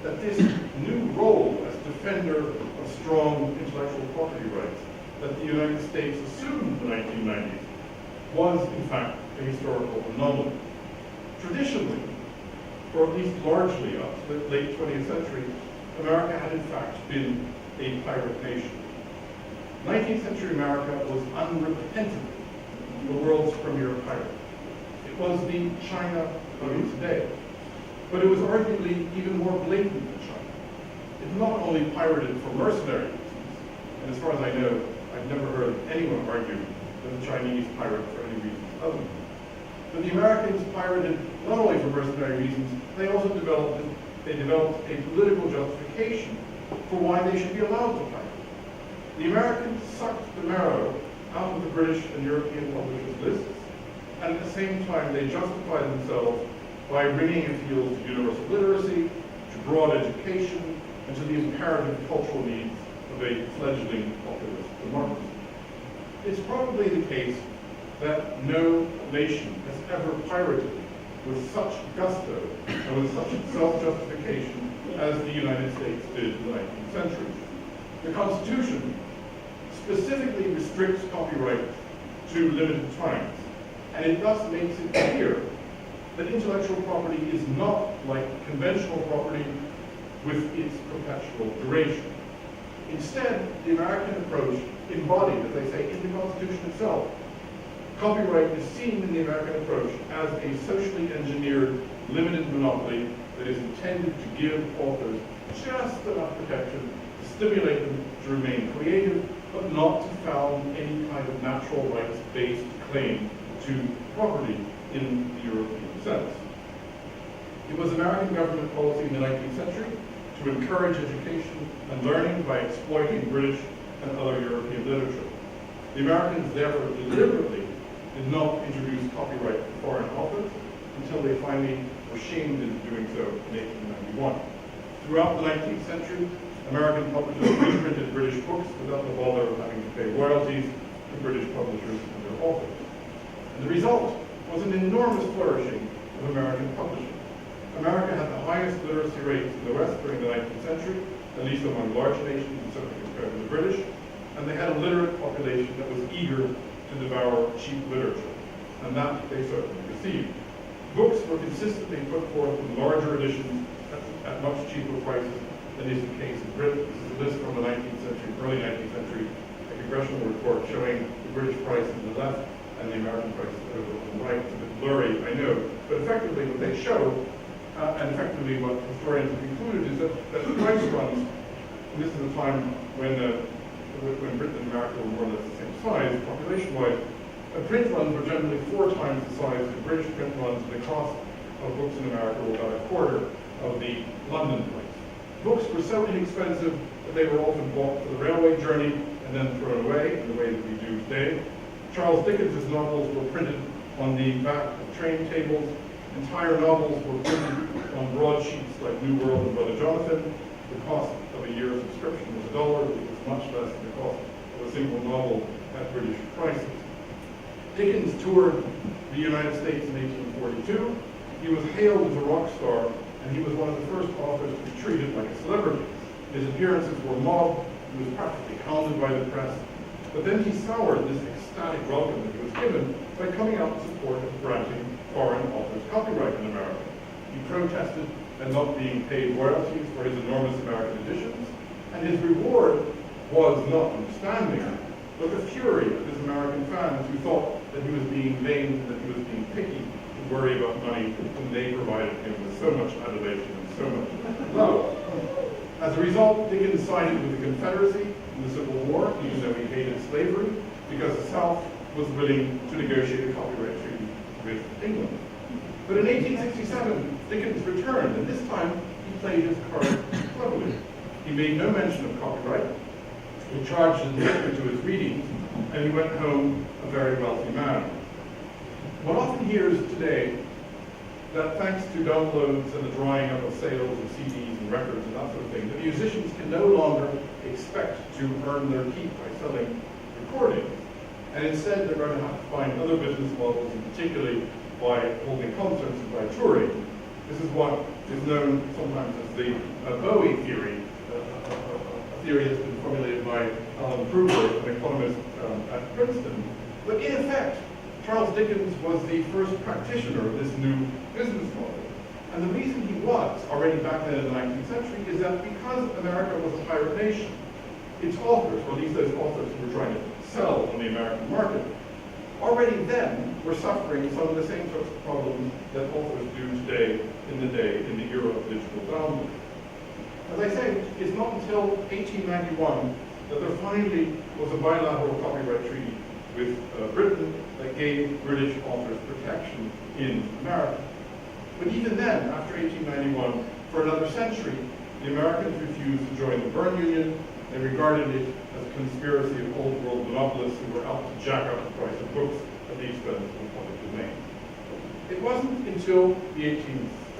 that this new role as defender of strong intellectual property rights that the United States assumed in the 1990s was, in fact, a historical anomaly. Traditionally, or at least largely up to the late 20th century, America had in fact been a pirate nation. 19th century America was unrepentantly the world's premier pirate. It was the China of today, but it was arguably even more blatant than China. It not only pirated for mercenary reasons, and as far as I know, I've never heard anyone argue that the Chinese pirated for any reason other than that. But the Americans pirated not only for mercenary reasons, they also developed a political justification for why they should be allowed to pirate. The Americans sucked the marrow out of the British and European publishers' lists, and at the same time they justified themselves by ringing appeals to universal literacy, to broad education, and to the imperative cultural needs of a fledgling populist democracy. It's probably the case that no nation has ever pirated with such gusto and with such self-justification as the United States did in the 19th century. The Constitution specifically restricts copyright to limited times, and it thus makes it clear that intellectual property is not like conventional property with its perpetual duration. Instead, the American approach embodied, as they say, in the Constitution itself. Copyright is seen in the American approach as a socially engineered, limited monopoly that is intended to give authors just enough protection to stimulate them to remain creative, but not to found any kind of natural rights-based claim to property in the European sense. It was American government policy in the 19th century to encourage education and learning by exploiting British and other European literature. The Americans therefore deliberately did not introduce copyright for foreign authors until they finally were shamed into doing so in 1891. Throughout the 19th century, American publishers reprinted British books without the bother of having to pay royalties to British publishers and their authors. And the result was an enormous flourishing of American publishing. America had the highest literacy rates in the West during the 19th century, at least among large nations, and certainly compared to the British, and they had a literate population that was eager to devour cheap literature, and that they certainly received. Books were consistently put forth in larger editions at much cheaper prices than is the case in Britain. This is a list from the 19th century, early 19th century, a congressional report showing the British price on the left and the American price over on the right. It's a bit blurry, I know, but effectively what they show, and effectively what historians have concluded, is that price runs, and this is a time when Britain and America were more or less the same size, population-wise, print runs were generally 4 times the size of British print runs, and the cost of books in America were about a quarter of the London price. Books were so inexpensive that they were often bought for the railway journey and then thrown away in the way that we do today. Charles Dickens' novels were printed on the back of train tables. Entire novels were printed on broadsheets like New World and Brother Jonathan. The cost of a year's subscription was $1, which was much less than the cost of a single novel at British prices. Dickens toured the United States in 1842. He was hailed as a rock star, and he was one of the first authors to be treated like a celebrity. His appearances were mobbed. He was practically hounded by the press. But then he soured this ecstatic welcome that he was given by coming out in support of granting foreign authors copyright in America. He protested at not being paid royalties for his enormous American editions, and his reward was not understanding, but the fury of his American fans who thought that he was being vain, that he was being picky, and worry about money when they provided him with so much adulation and so much love. As a result, Dickens sided with the Confederacy in the Civil War, even though he hated slavery, because the South was willing to negotiate a copyright treaty with England. But in 1867, Dickens returned, and this time he played his cards cleverly. He made no mention of copyright. He charged his listener to his readings, and he went home a very wealthy man. One often hears today that thanks to downloads and the drying up of sales of CDs and records and that sort of thing, the musicians can no longer expect to earn their keep by selling recordings. And instead, they're going to have to find other business models, and particularly by holding concerts and by touring. This is what is known sometimes as the Bowie theory, a theory that's been formulated by Alan Kruger, an economist at Princeton. But in effect, Charles Dickens was the first practitioner of this new business model. And the reason he was, already back then in the 19th century, is that because America was a pirate nation, its authors, or at least those authors who were trying to sell on the American market, already then were suffering some of the same sorts of problems that authors do today in the era of digital download. As I say, it's not until 1891 that there finally was a bilateral copyright treaty with Britain that gave British authors protection in America. But even then, after 1891, for another century, the Americans refused to join the Berne Union. They regarded it as a conspiracy of old world monopolists who were out to jack up the price of books at the expense of the public domain. It wasn't until the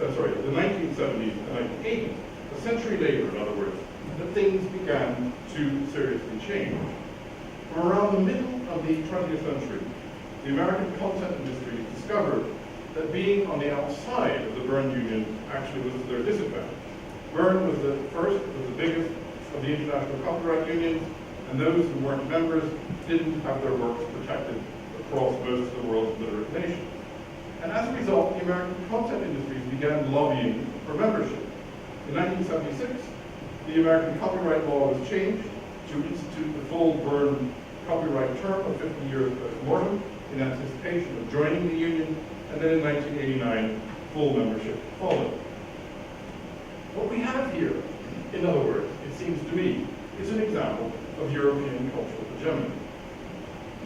1970s and 1980s, a century later, in other words, that things began to seriously change. From around the middle of the 20th century, the American content industry discovered that being on the outside of the Berne Union actually was to their disadvantage. Berne was the first, was the biggest of the international copyright unions, and those who weren't members didn't have their works protected across most of the world's literate nations. And as a result, the American content industries began lobbying for membership. In 1976, the American copyright law was changed to institute the full Berne copyright term of 50 years post-mortem in anticipation of joining the union, and then in 1989, full membership followed. What we have here, in other words, it seems to me, is an example of European cultural hegemony.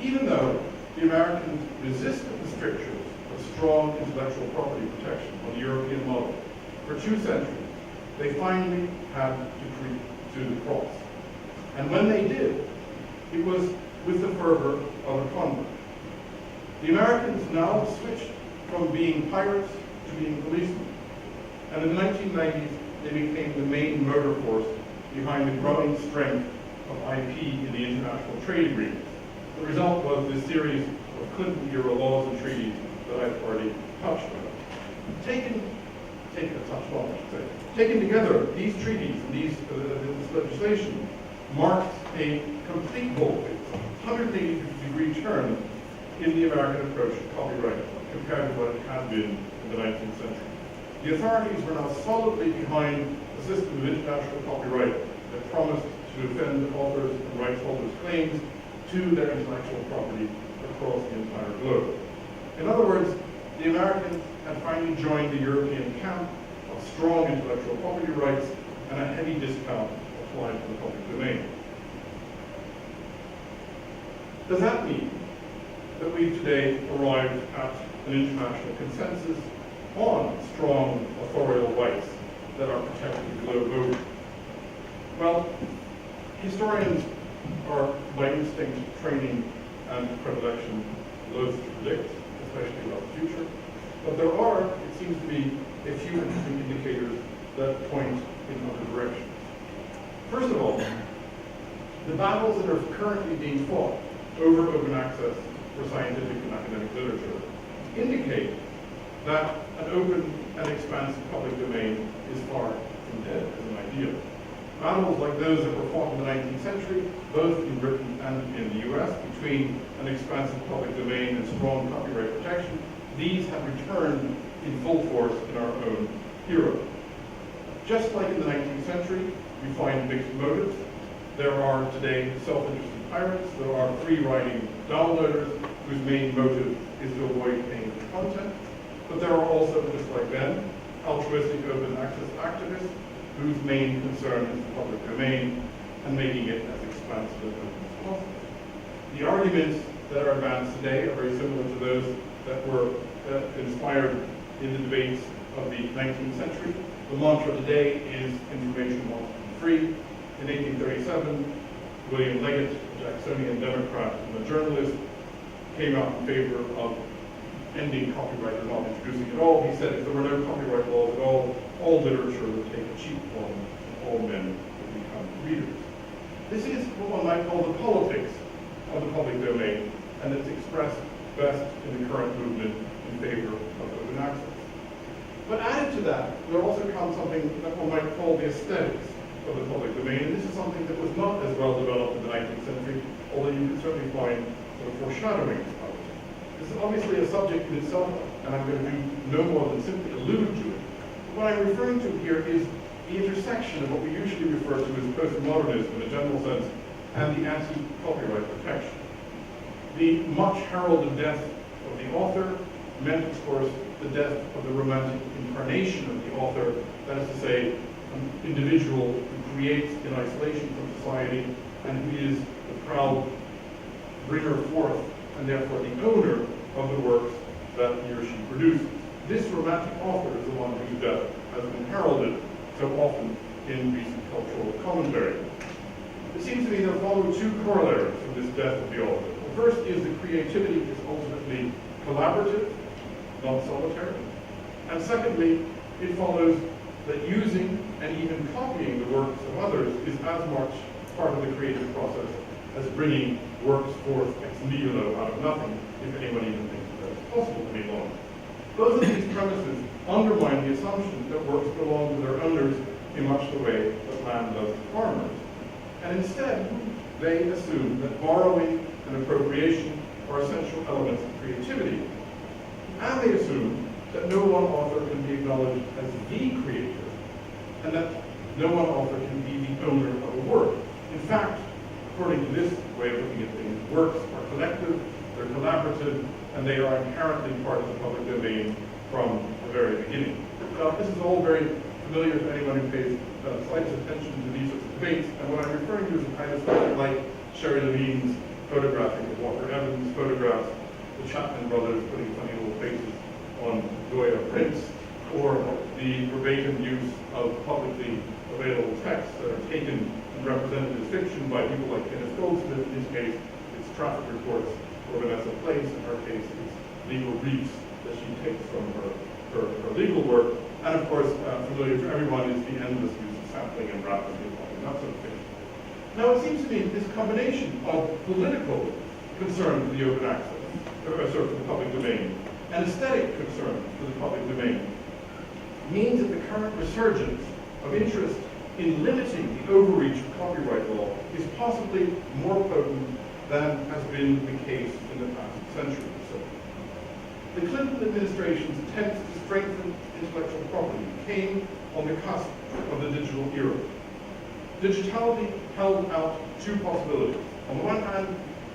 Even though the Americans resisted the strictures of strong intellectual property protection on the European model for 2 centuries, they finally had to creep to the cross. And when they did, it was with the fervor of a convert. The Americans now switched from being pirates to being policemen. And in the 1990s, they became the main motor force behind the growing strength of IP in the international trade agreements. The result was this series of Clinton-era laws and treaties that I've already touched on. Taken together, these treaties and this legislation marks a complete volte, 180-degree turn in the American approach to copyright compared to what it had been in the 19th century. The authorities were now solidly behind a system of international copyright that promised to defend authors and rights holders' claims to their intellectual property across the entire globe. In other words, the Americans had finally joined the European camp of strong intellectual property rights and a heavy discount applied to the public domain. Does that mean that we've today arrived at an international consensus on strong authorial rights that are protected globe over? Well, historians are by instinct, training, and predilection loath to predict, especially about the future. But there are, it seems to me, a few interesting indicators that point in other directions. First of all, the battles that are currently being fought over open access for scientific and academic literature indicate that an open and expansive public domain is far from dead as an ideal. Battles like those that were fought in the 19th century, both in Britain and in the US, between an expansive public domain and strong copyright protection, these have returned in full force in our own era. Just like in the 19th century, we find mixed motives. There are today self-interested pirates. There are free-riding downloaders whose main motive is to avoid paying for content. But there are also, just like them, altruistic open access activists whose main concern is the public domain and making it as expansive and open as possible. The arguments that are advanced today are very similar to those that were inspired in the debates of the 19th century. The mantra today is information wants to be free. In 1837, William Leggett, a Jacksonian Democrat and a journalist, came out in favor of ending copyright or not introducing it at all. He said if there were no copyright laws at all literature would take a cheap form and all men would become readers. This is what one might call the politics of the public domain, and it's expressed best in the current movement in favor of open access. But added to that, there also comes something that one might call the aesthetics of the public domain, and this is something that was not as well developed in the 19th century, although you can certainly find sort of foreshadowing of it. This is obviously a subject in itself, and I'm going to do no more than simply allude to it. But what I'm referring to here is the intersection of what we usually refer to as postmodernism in a general sense and the anti-copyright protection. The much heralded death of the author meant, of course, the death of the romantic incarnation of the author, that is to say, an individual who creates in isolation from society and who is the proud bringer forth and therefore the owner of the works that he or she produces. This romantic author is the one whose death has been heralded so often in recent cultural commentary. It seems to me there follow two corollaries from this death of the author. The first is that creativity is ultimately collaborative, not solitary. And secondly, it follows that using and even copying the works of others is as much part of the creative process as bringing works forth ex nihilo out of nothing, if anyone even thinks that it's possible any longer. Both of these premises undermine the assumption that works belong to their owners in much the way that land does to farmers. And instead, they assume that borrowing and appropriation are essential elements of creativity. And they assume that no one author can be acknowledged as the creator, and that no one author can be the owner of a work. In fact, according to this way of looking at things, works are collective, they're collaborative, and they are inherently part of the public domain from the very beginning. Now, this is all very familiar to anyone who pays slightest attention to these sorts of debates, and what I'm referring to is a kind of stuff like Sherry Levine's photographing of Walker Evans, photographs, the Chapman brothers putting funny little faces on Goya prints, or the verbatim use of publicly available texts that are taken and represented as fiction by people like Kenneth Goldsmith. In his case, it's traffic reports, or Vanessa Place, in her case, it's legal briefs that she takes from her legal work. And of course, familiar to everyone is the endless use of sampling and wrapping and that sort of thing. Now, it seems to me that this combination of political concern for the open access, for the public domain, and aesthetic concern for the public domain means that the current resurgence of interest in limiting the overreach of copyright law is possibly more potent than has been the case in the past century or so. The Clinton administration's attempts to strengthen intellectual property came on the cusp of the digital era. Digitality held out two possibilities. On the one hand,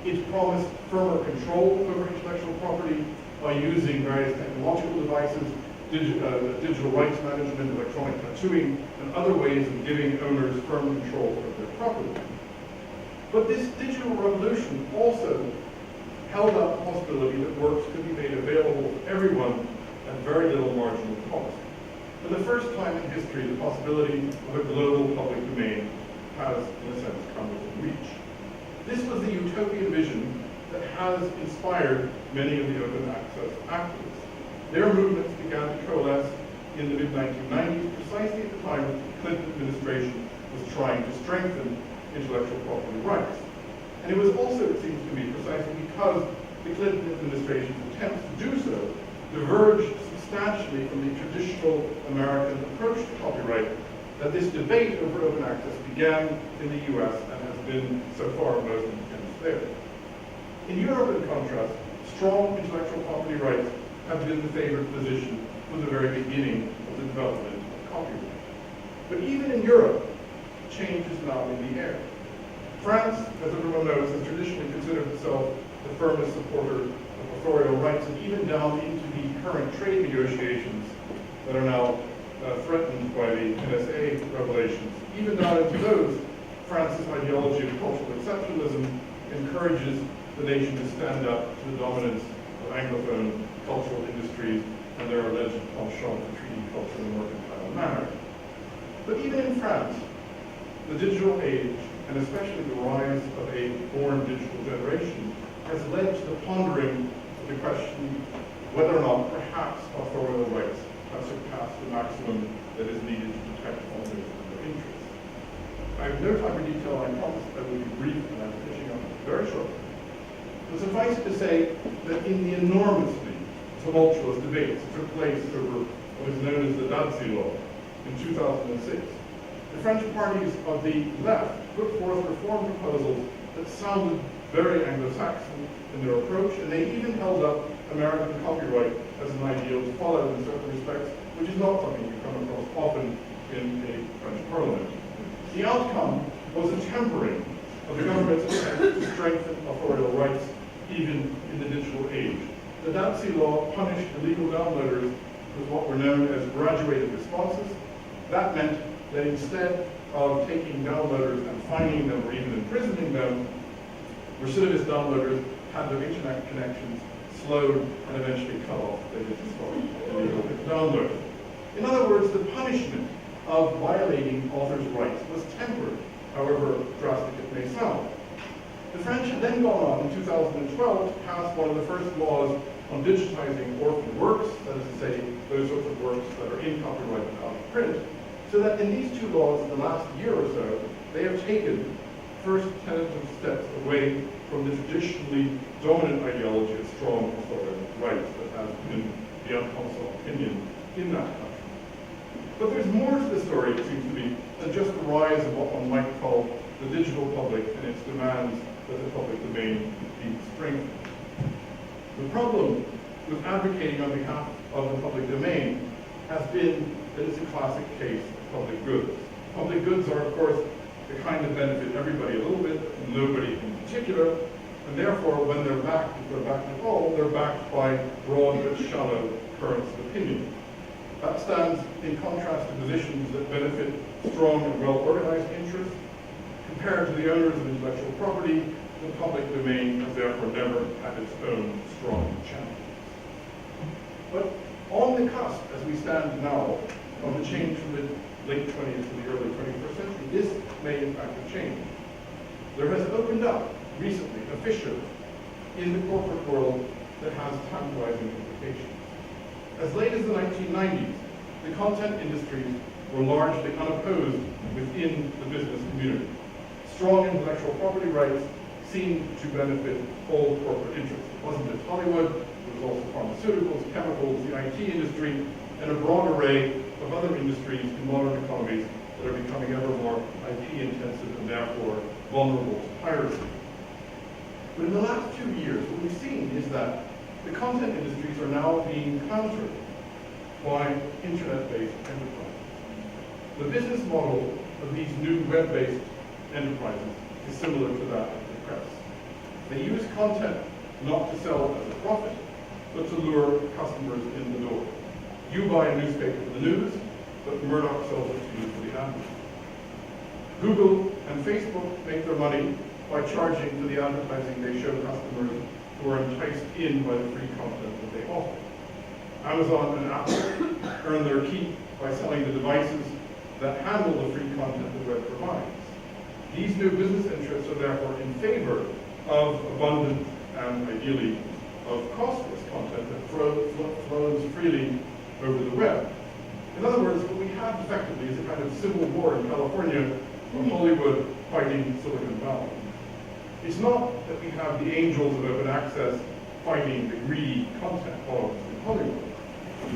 it promised firmer control over intellectual property by using various technological devices, digital rights management, electronic tattooing, and other ways of giving owners firm control over their property. But this digital revolution also held out the possibility that works could be made available to everyone at very little marginal cost. For the first time in history, the possibility of a global public domain has, in a sense, come within reach. This was the utopian vision that has inspired many of the open access activists. Their movements began to coalesce in the mid-1990s, precisely at the time that the Clinton administration was trying to strengthen intellectual property rights. And it was also, it seems to me, precisely because the Clinton administration's attempts to do so diverged substantially from the traditional American approach to copyright, that this debate over open access began in the US and has been so far most intense there. In Europe, in contrast, strong intellectual property rights have been the favored position from the very beginning of the development of copyright. But even in Europe, change is now in the air. France, as everyone knows, has traditionally considered itself the firmest supporter of authorial rights, and even down into the current trade negotiations that are now threatened by the NSA revelations. Even down into those, France's ideology of cultural exceptionalism encourages the nation to stand up to the dominance of Anglophone cultural industries and their alleged penchant to treaty culture in a mercantile manner. But even in France, the digital age, and especially the rise of a born digital generation, has led to the pondering of the question whether or not perhaps authorial rights have surpassed the maximum that is needed to protect owners and their interests. I have no time for detail. I promise I will be brief, and I'm finishing up very shortly. But suffice it to say that in the enormously tumultuous debates that took place over what is known as the Dazi law in 2006, the French parties of the left put forth reform proposals that sounded very Anglo-Saxon in their approach, and they even held up American copyright as an ideal to follow in certain respects, which is not something you come across often in a French parliament. The outcome was a tempering of the government's attempt to strengthen authorial rights even in the digital age. The Dazi law punished illegal downloaders with what were known as graduated responses. That meant that instead of taking downloaders and fining them or even imprisoning them, recidivist downloaders had their internet connections slowed and eventually cut off. They didn't stop illegal downloaders. In other words, the punishment of violating authors' rights was tempered, however drastic it may sound. The French had then gone on in 2012 to pass one of the first laws on digitizing orphan works, that is to say, those sorts of works that are in copyright but out of print, so that in these two laws in the last year or so, they have taken first tentative steps away from the traditionally dominant ideology of strong authorial rights that has been the unconsulted opinion in that country. But there's more to the story, it seems to me, than just the rise of what one might call the digital public and its demands that the public domain be strengthened. The problem with advocating on behalf of the public domain has been that it's a classic case of public goods. Public goods are, of course, the kind that benefit everybody a little bit, and nobody in particular, and therefore, when they're backed, if they're backed at all, they're backed by broad but shallow currents of opinion. That stands in contrast to positions that benefit strong and well-organized interests. Compared to the owners of intellectual property, the public domain has therefore never had its own strong champions. But on the cusp, as we stand now, of the change from the late 20th to the early 21st century, this may in fact have changed. There has opened up recently a fissure in the corporate world that has tantalizing implications. As late as the 1990s, the content industries were largely unopposed within the business community. Strong intellectual property rights seemed to benefit all corporate interests. It wasn't just Hollywood, it was also pharmaceuticals, chemicals, the IT industry, and a broad array of other industries in modern economies that are becoming ever more IP intensive and therefore vulnerable to piracy. But in the last 2 years, what we've seen is that the content industries are now being countered by internet-based enterprises. The business model of these new web-based enterprises is similar to that of the press. They use content not to sell as a profit, but to lure customers in the door. You buy a newspaper for the news, but Murdoch sells it to you for the advertising. Google and Facebook make their money by charging for the advertising they show customers who are enticed in by the free content that they offer. Amazon and Apple earn their keep by selling the devices that handle the free content the web provides. These new business interests are therefore in favor of abundant and ideally of costless content that flows freely over the web. In other words, what we have effectively is a kind of civil war in California or Hollywood fighting Silicon Valley. It's not that we have the angels of open access fighting the greedy content hogs in Hollywood.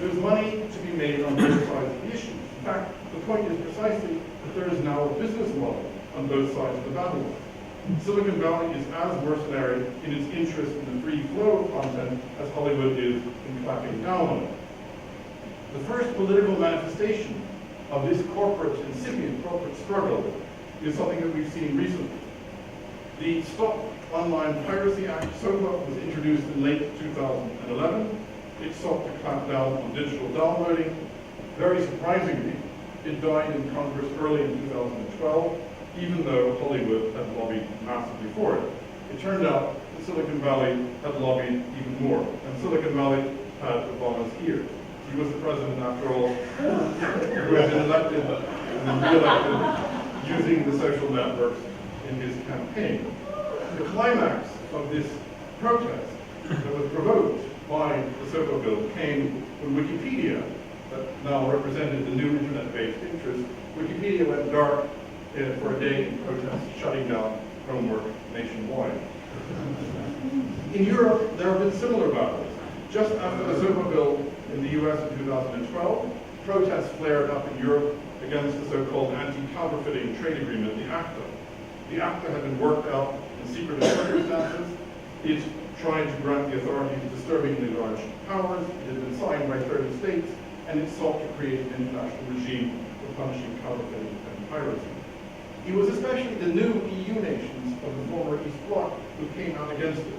There's money to be made on both sides of the issue. In fact, the point is precisely that there is now a business model on both sides of the battle line. Silicon Valley is as mercenary in its interest in the free flow of content as Hollywood is in clamping down on it. The first political manifestation of this incipient corporate struggle is something that we've seen recently. The Stop Online Piracy Act, SOPA, was introduced in late 2011. It sought to clamp down on digital downloading. Very surprisingly, it died in Congress early in 2012, even though Hollywood had lobbied massively for it. It turned out that Silicon Valley had lobbied even more, and Silicon Valley had Obama's ear. He was the president, after all, who had been elected and then re-elected using the social networks in his campaign. The climax of this protest that was provoked by the SOPA bill came when Wikipedia, that now represented the new internet-based interest, Wikipedia went dark for a day in protest, shutting down homework nationwide. In Europe, there have been similar battles. Just after the SOPA bill in the US in 2012, protests flared up in Europe against the so-called anti-counterfeiting trade agreement, the ACTA. The ACTA had been worked out in secretive circumstances. It tried to grant the authorities disturbingly large powers. It had been signed by 30 states, and it sought to create an international regime for punishing counterfeiting and piracy. It was especially the new EU nations of the former East Bloc who came out against it.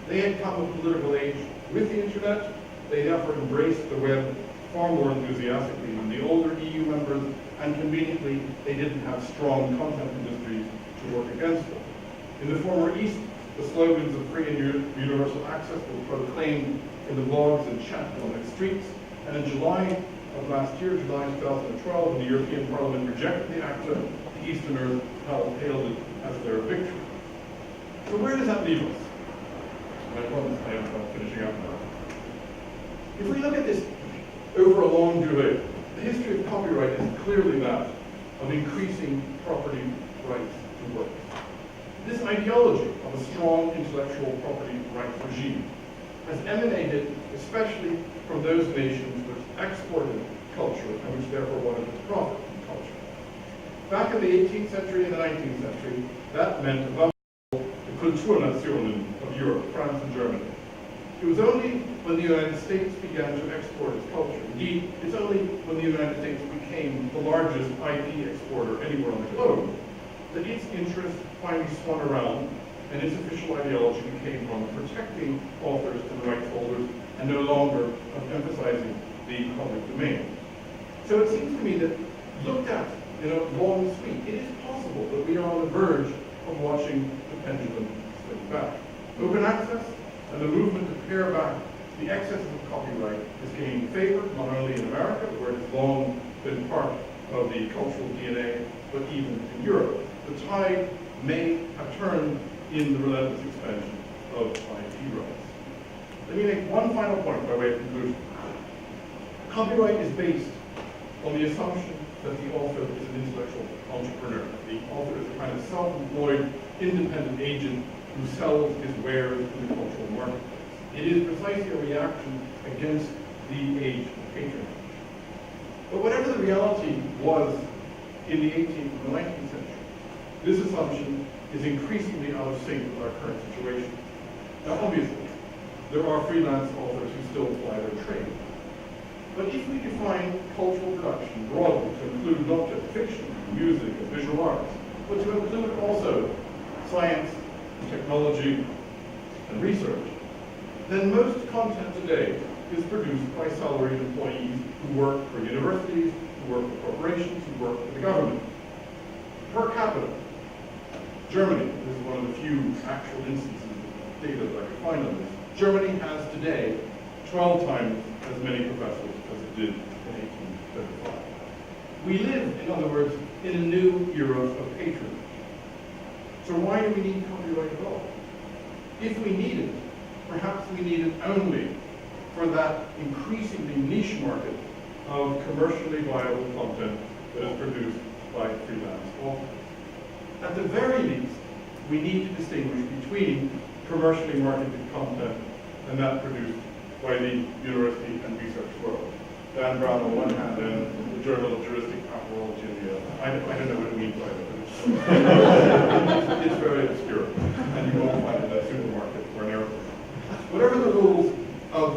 They had come of political age with the internet. They therefore embraced the web far more enthusiastically than the older EU members, and conveniently, they didn't have strong content industries to work against them. In the former East, the slogans of free and universal access were proclaimed in the blogs and chat on the streets, and in July of last year, July 2012, when the European Parliament rejected the ACTA, the Easterners hailed it as their victory. So where does that leave us? My promise, I am finishing up now. If we look at this over a long durée, the history of copyright is clearly that of increasing property rights to works. This ideology of a strong intellectual property rights regime has emanated especially from those nations which exported culture and which therefore wanted to profit from culture. Back in the 18th century and the 19th century, that meant above all the Kulturnationen of Europe, France and Germany. It was only when the United States began to export its culture, indeed, it's only when the United States became the largest IP exporter anywhere on the globe, that its interest finally spun around and its official ideology became one of protecting authors and rights holders and no longer of emphasizing the public domain. So it seems to me that looked at in a long sweep, it is possible that we are on the verge of watching the pendulum swing back. Open access and the movement to pare back the excess of copyright is gaining favor, not only in America, where it has long been part of the cultural DNA, but even in Europe. The tide may have turned in the relentless expansion of IP rights. Let me make one final point by way of conclusion. Copyright is based on the assumption that the author is an intellectual entrepreneur. The author is a kind of self-employed, independent agent who sells his wares in the cultural marketplace. It is precisely a reaction against the age of patronage. But whatever the reality was in the 18th and the 19th century, this assumption is increasingly out of sync with our current situation. Now, obviously, there are freelance authors who still apply their trade. But if we define cultural production broadly to include not just fiction, music, and visual arts, but to include also science, technology, and research, then most content today is produced by salaried employees who work for universities, who work for corporations, who work for the government. Per capita, Germany, this is one of the few actual instances of data that I could find on this, Germany has today 12 times as many professors as it did in 1835. We live, in other words, in a new era of patronage. So why do we need copyright at all? If we need it, perhaps we need it only for that increasingly niche market of commercially viable content that is produced by freelance authors. At the very least, we need to distinguish between commercially marketed content and that produced by the university and research world. Dan Brown on one hand and the Journal of Juristic Apparology on the other. I don't know what it means by that, but it's very obscure, and you won't find it at a supermarket or an airport. Whatever the rules of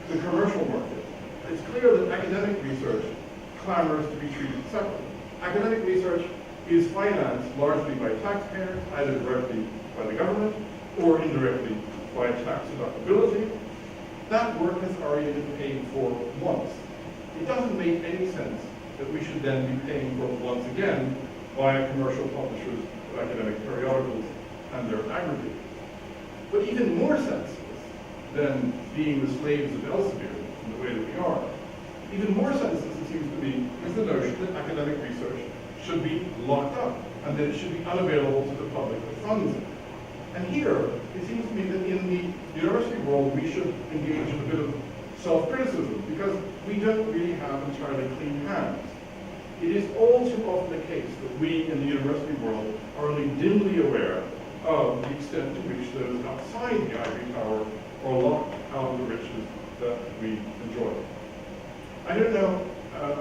the commercial market, it's clear that academic research clamors to be treated separately. Academic research is financed largely by taxpayers, either directly by the government or indirectly by tax deductibility. That work has already been paid for once. It doesn't make any sense that we should then be paying for it once again via commercial publishers of academic periodicals and their aggregators. But even more senseless than being the slaves of Elsevier in the way that we are, even more senseless, it seems to me, is the notion that academic research should be locked up and that it should be unavailable to the public that funds it. And here, it seems to me that in the university world, we should engage in a bit of self-criticism because we don't really have entirely clean hands. It is all too often the case that we in the university world are only dimly aware of the extent to which those outside the ivory tower are locked out of the riches that we enjoy. I don't know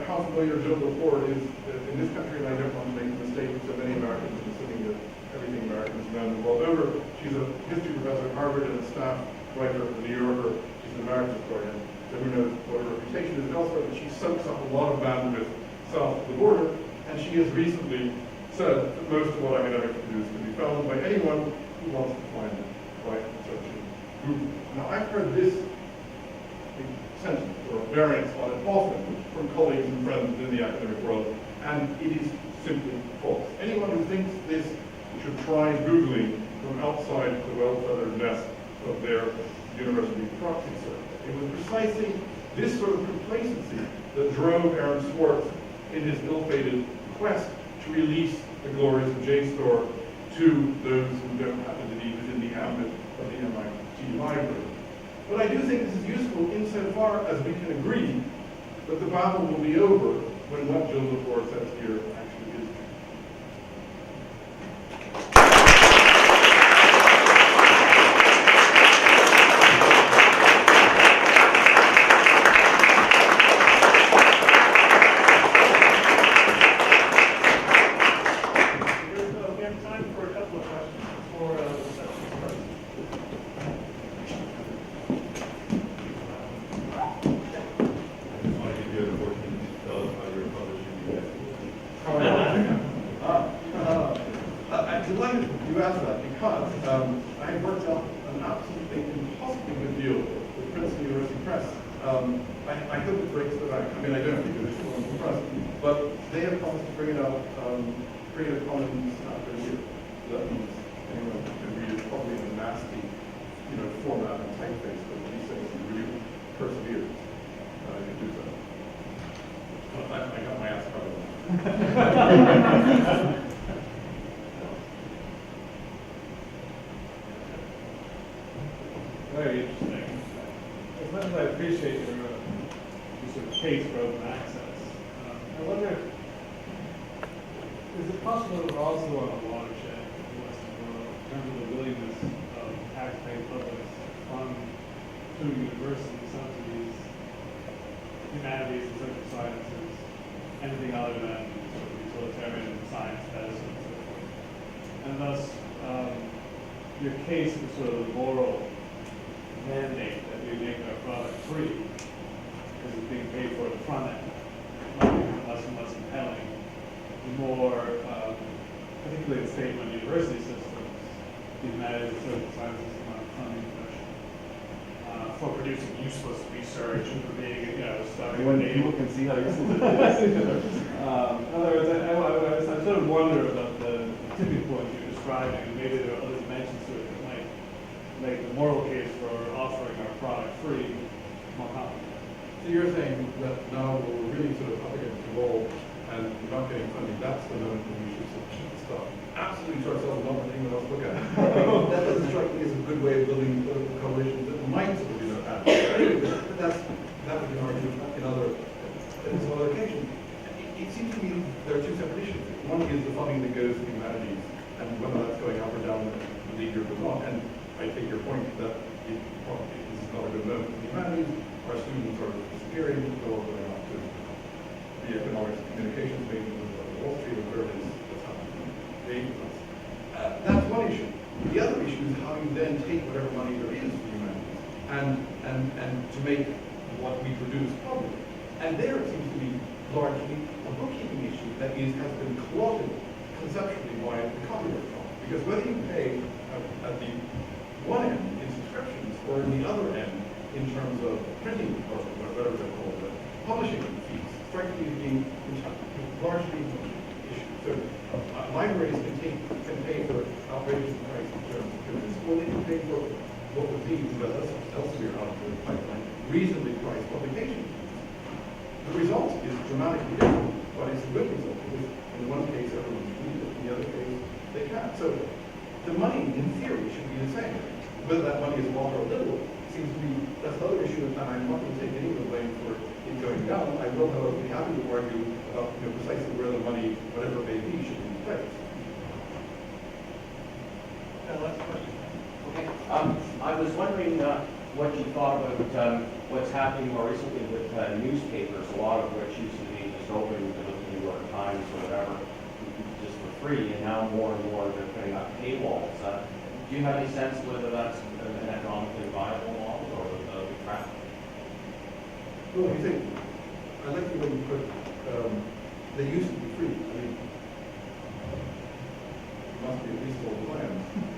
how familiar Jill Lepore is in this country, and I don't want to make the mistake of so many Americans assuming that everything American is known the world over. She's a history professor at Harvard and a staff writer for The New Yorker. She's an American historian. So who knows what her reputation is elsewhere, but she soaks up a lot of bandwidth south of the border, and she has recently said that most of what academics produce can be found by anyone who wants to find it by searching Google. Now, I've heard this sentence or variance on it often from colleagues and friends in the academic world, and it is simply false. Anyone who thinks this should try Googling from outside the well-feathered nest of their university proxy server. It was precisely this sort of complacency that drove Aaron Swartz in his ill-fated quest to release the glories of JSTOR to those who don't happen to be within the ambit of the MIT library. But I do think this is useful insofar as we can agree that the battle will be over when what Jill Lepore says here actually is true. We have time for a couple of questions before the session starts. I'm delighted you asked that because I worked out an absolutely impossibly good deal with Princeton University Press. I hope it breaks the bank. I mean, I don't think it's going to press, but they have promised to bring it out, create a commons after a year. So that means anyone can read it probably in a nasty, format and typeface, but at least they can perseveres, you can do so. Well, I got my ass covered. Very interesting. As much as I appreciate your sort of case for open access, I wonder, is it possible that we're also on a watershed in the Western world in terms of the willingness of taxpaying publics to fund through universities some of these humanities and social sciences, anything other than sort of utilitarian science, medicine, and so forth. And thus, your case for sort of the moral mandate that we make our product free because it's being paid for at the front end might become less and less compelling, the more, particularly in state-run university systems, the humanities and social sciences come out of funding pressure for producing useless research and for being, starting When with people can see how useful it is. in other words, I sort of wonder about the tipping point you're describing, and maybe there are other dimensions to it that might make the moral case for offering our product free more complicated. So you're saying that now we're really sort of up against the wall and we're not getting funding, that's the moment when we should stop. Absolutely to ourselves, not letting anyone else look at it. That doesn't strike me as a good way of building political coalitions that might sort of be their path. But that would be argued in some other occasion. It seems to me there are two separate issues. One is the funding that goes to the humanities and whether that's going up or down the league or not. And I take your point that this is not a good moment for the humanities. Our students are disappearing, they're all going off to the economics and communications majors of Wall Street or wherever it is that's happening. That's one issue. The other issue is how you then take whatever money there is for humanities and to make what we produce public. And there it seems to be largely a bookkeeping issue that has been clogged conceptually by the copyright law. Because whether you pay at the one end in subscriptions or in the other end in terms of printing or whatever they're called, publishing fees, strike me as being largely an issue. So libraries can pay for outrageous price in terms of printing, or they can pay for what would be, because elsewhere out of the pipeline, reasonably priced publication. The result is dramatically different, but it's a good result because in one case everyone's free, in the other case they can't. So the money, in theory, should be the same. Whether that money is a lot or a little seems to be, that's another issue, and I'm not going to take any of the blame for it going down. I will, however, be happy to argue about precisely where the money, whatever it may be, should be placed. Last question. Okay. I was wondering what you thought about what's happening more recently with newspapers, a lot of which used to be just open to the New York Times or whatever, just for free, and now more and more they're putting up paywalls. Do you have any sense whether that's an economically viable model or a trap? Well, you think, I like the way you put, they used to be free. I mean, it must be at least all the land.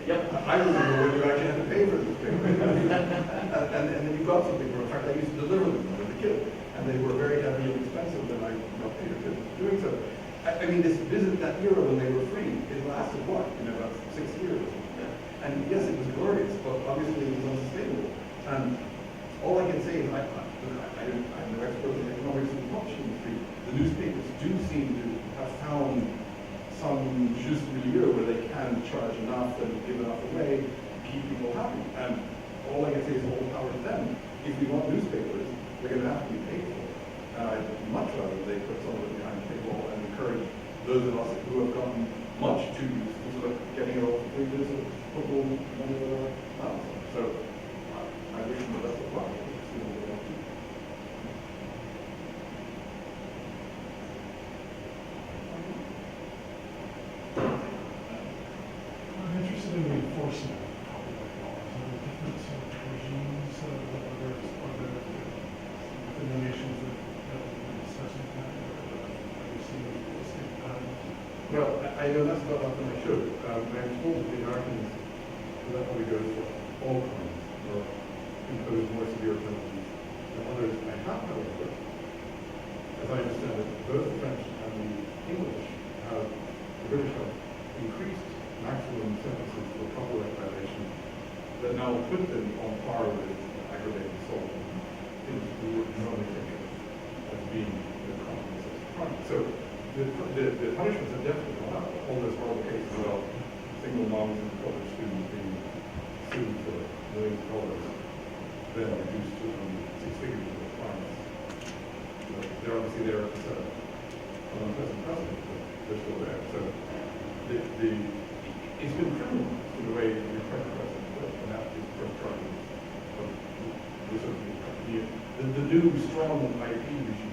Yep. I remember when you actually had to pay for this paper. and then you got something for. In fact, I used to deliver them as a kid, and they were very heavy and expensive, and I got paid for doing so. I mean, this visit that era when they were free, it lasted what? About 6 years. And yes, it was glorious, but obviously it was unsustainable. And all I can say is, I'm no expert in economics and the publishing industry. The newspapers do seem to have found some juste milieu where they can charge enough and give enough away to keep people happy. And all I can say is all power to them. If we want newspapers, they're going to have to be paid for. And I'd much rather they put some of it behind the paywall and encourage those of us who have gotten much too used to sort of getting it all for free to sort of put all the money in their mouths. So I wish them the best of luck. See what they want to do. I'm interested in the enforcement of copyright laws. Are there different sort of regimes, are there within the nations that we've been discussing that, or have you seen distinct patterns? Well, I know that's not often I should. I'm told that the Americans, that probably goes for all crimes, or impose more severe penalties than others. I have, however, as I understand it, both the French and the English have, the British have increased maximum sentences for copyright violations that now put them on par with aggravated assault. In the punishments have definitely gone up. All those horrible cases about single moms and college students being sued for millions of dollars, then reduced to six figures of fines. They're obviously there as an unpleasant precedent, but they're still there. So it's been criminalized in the way the current precedent works, and that is the new strong IP regime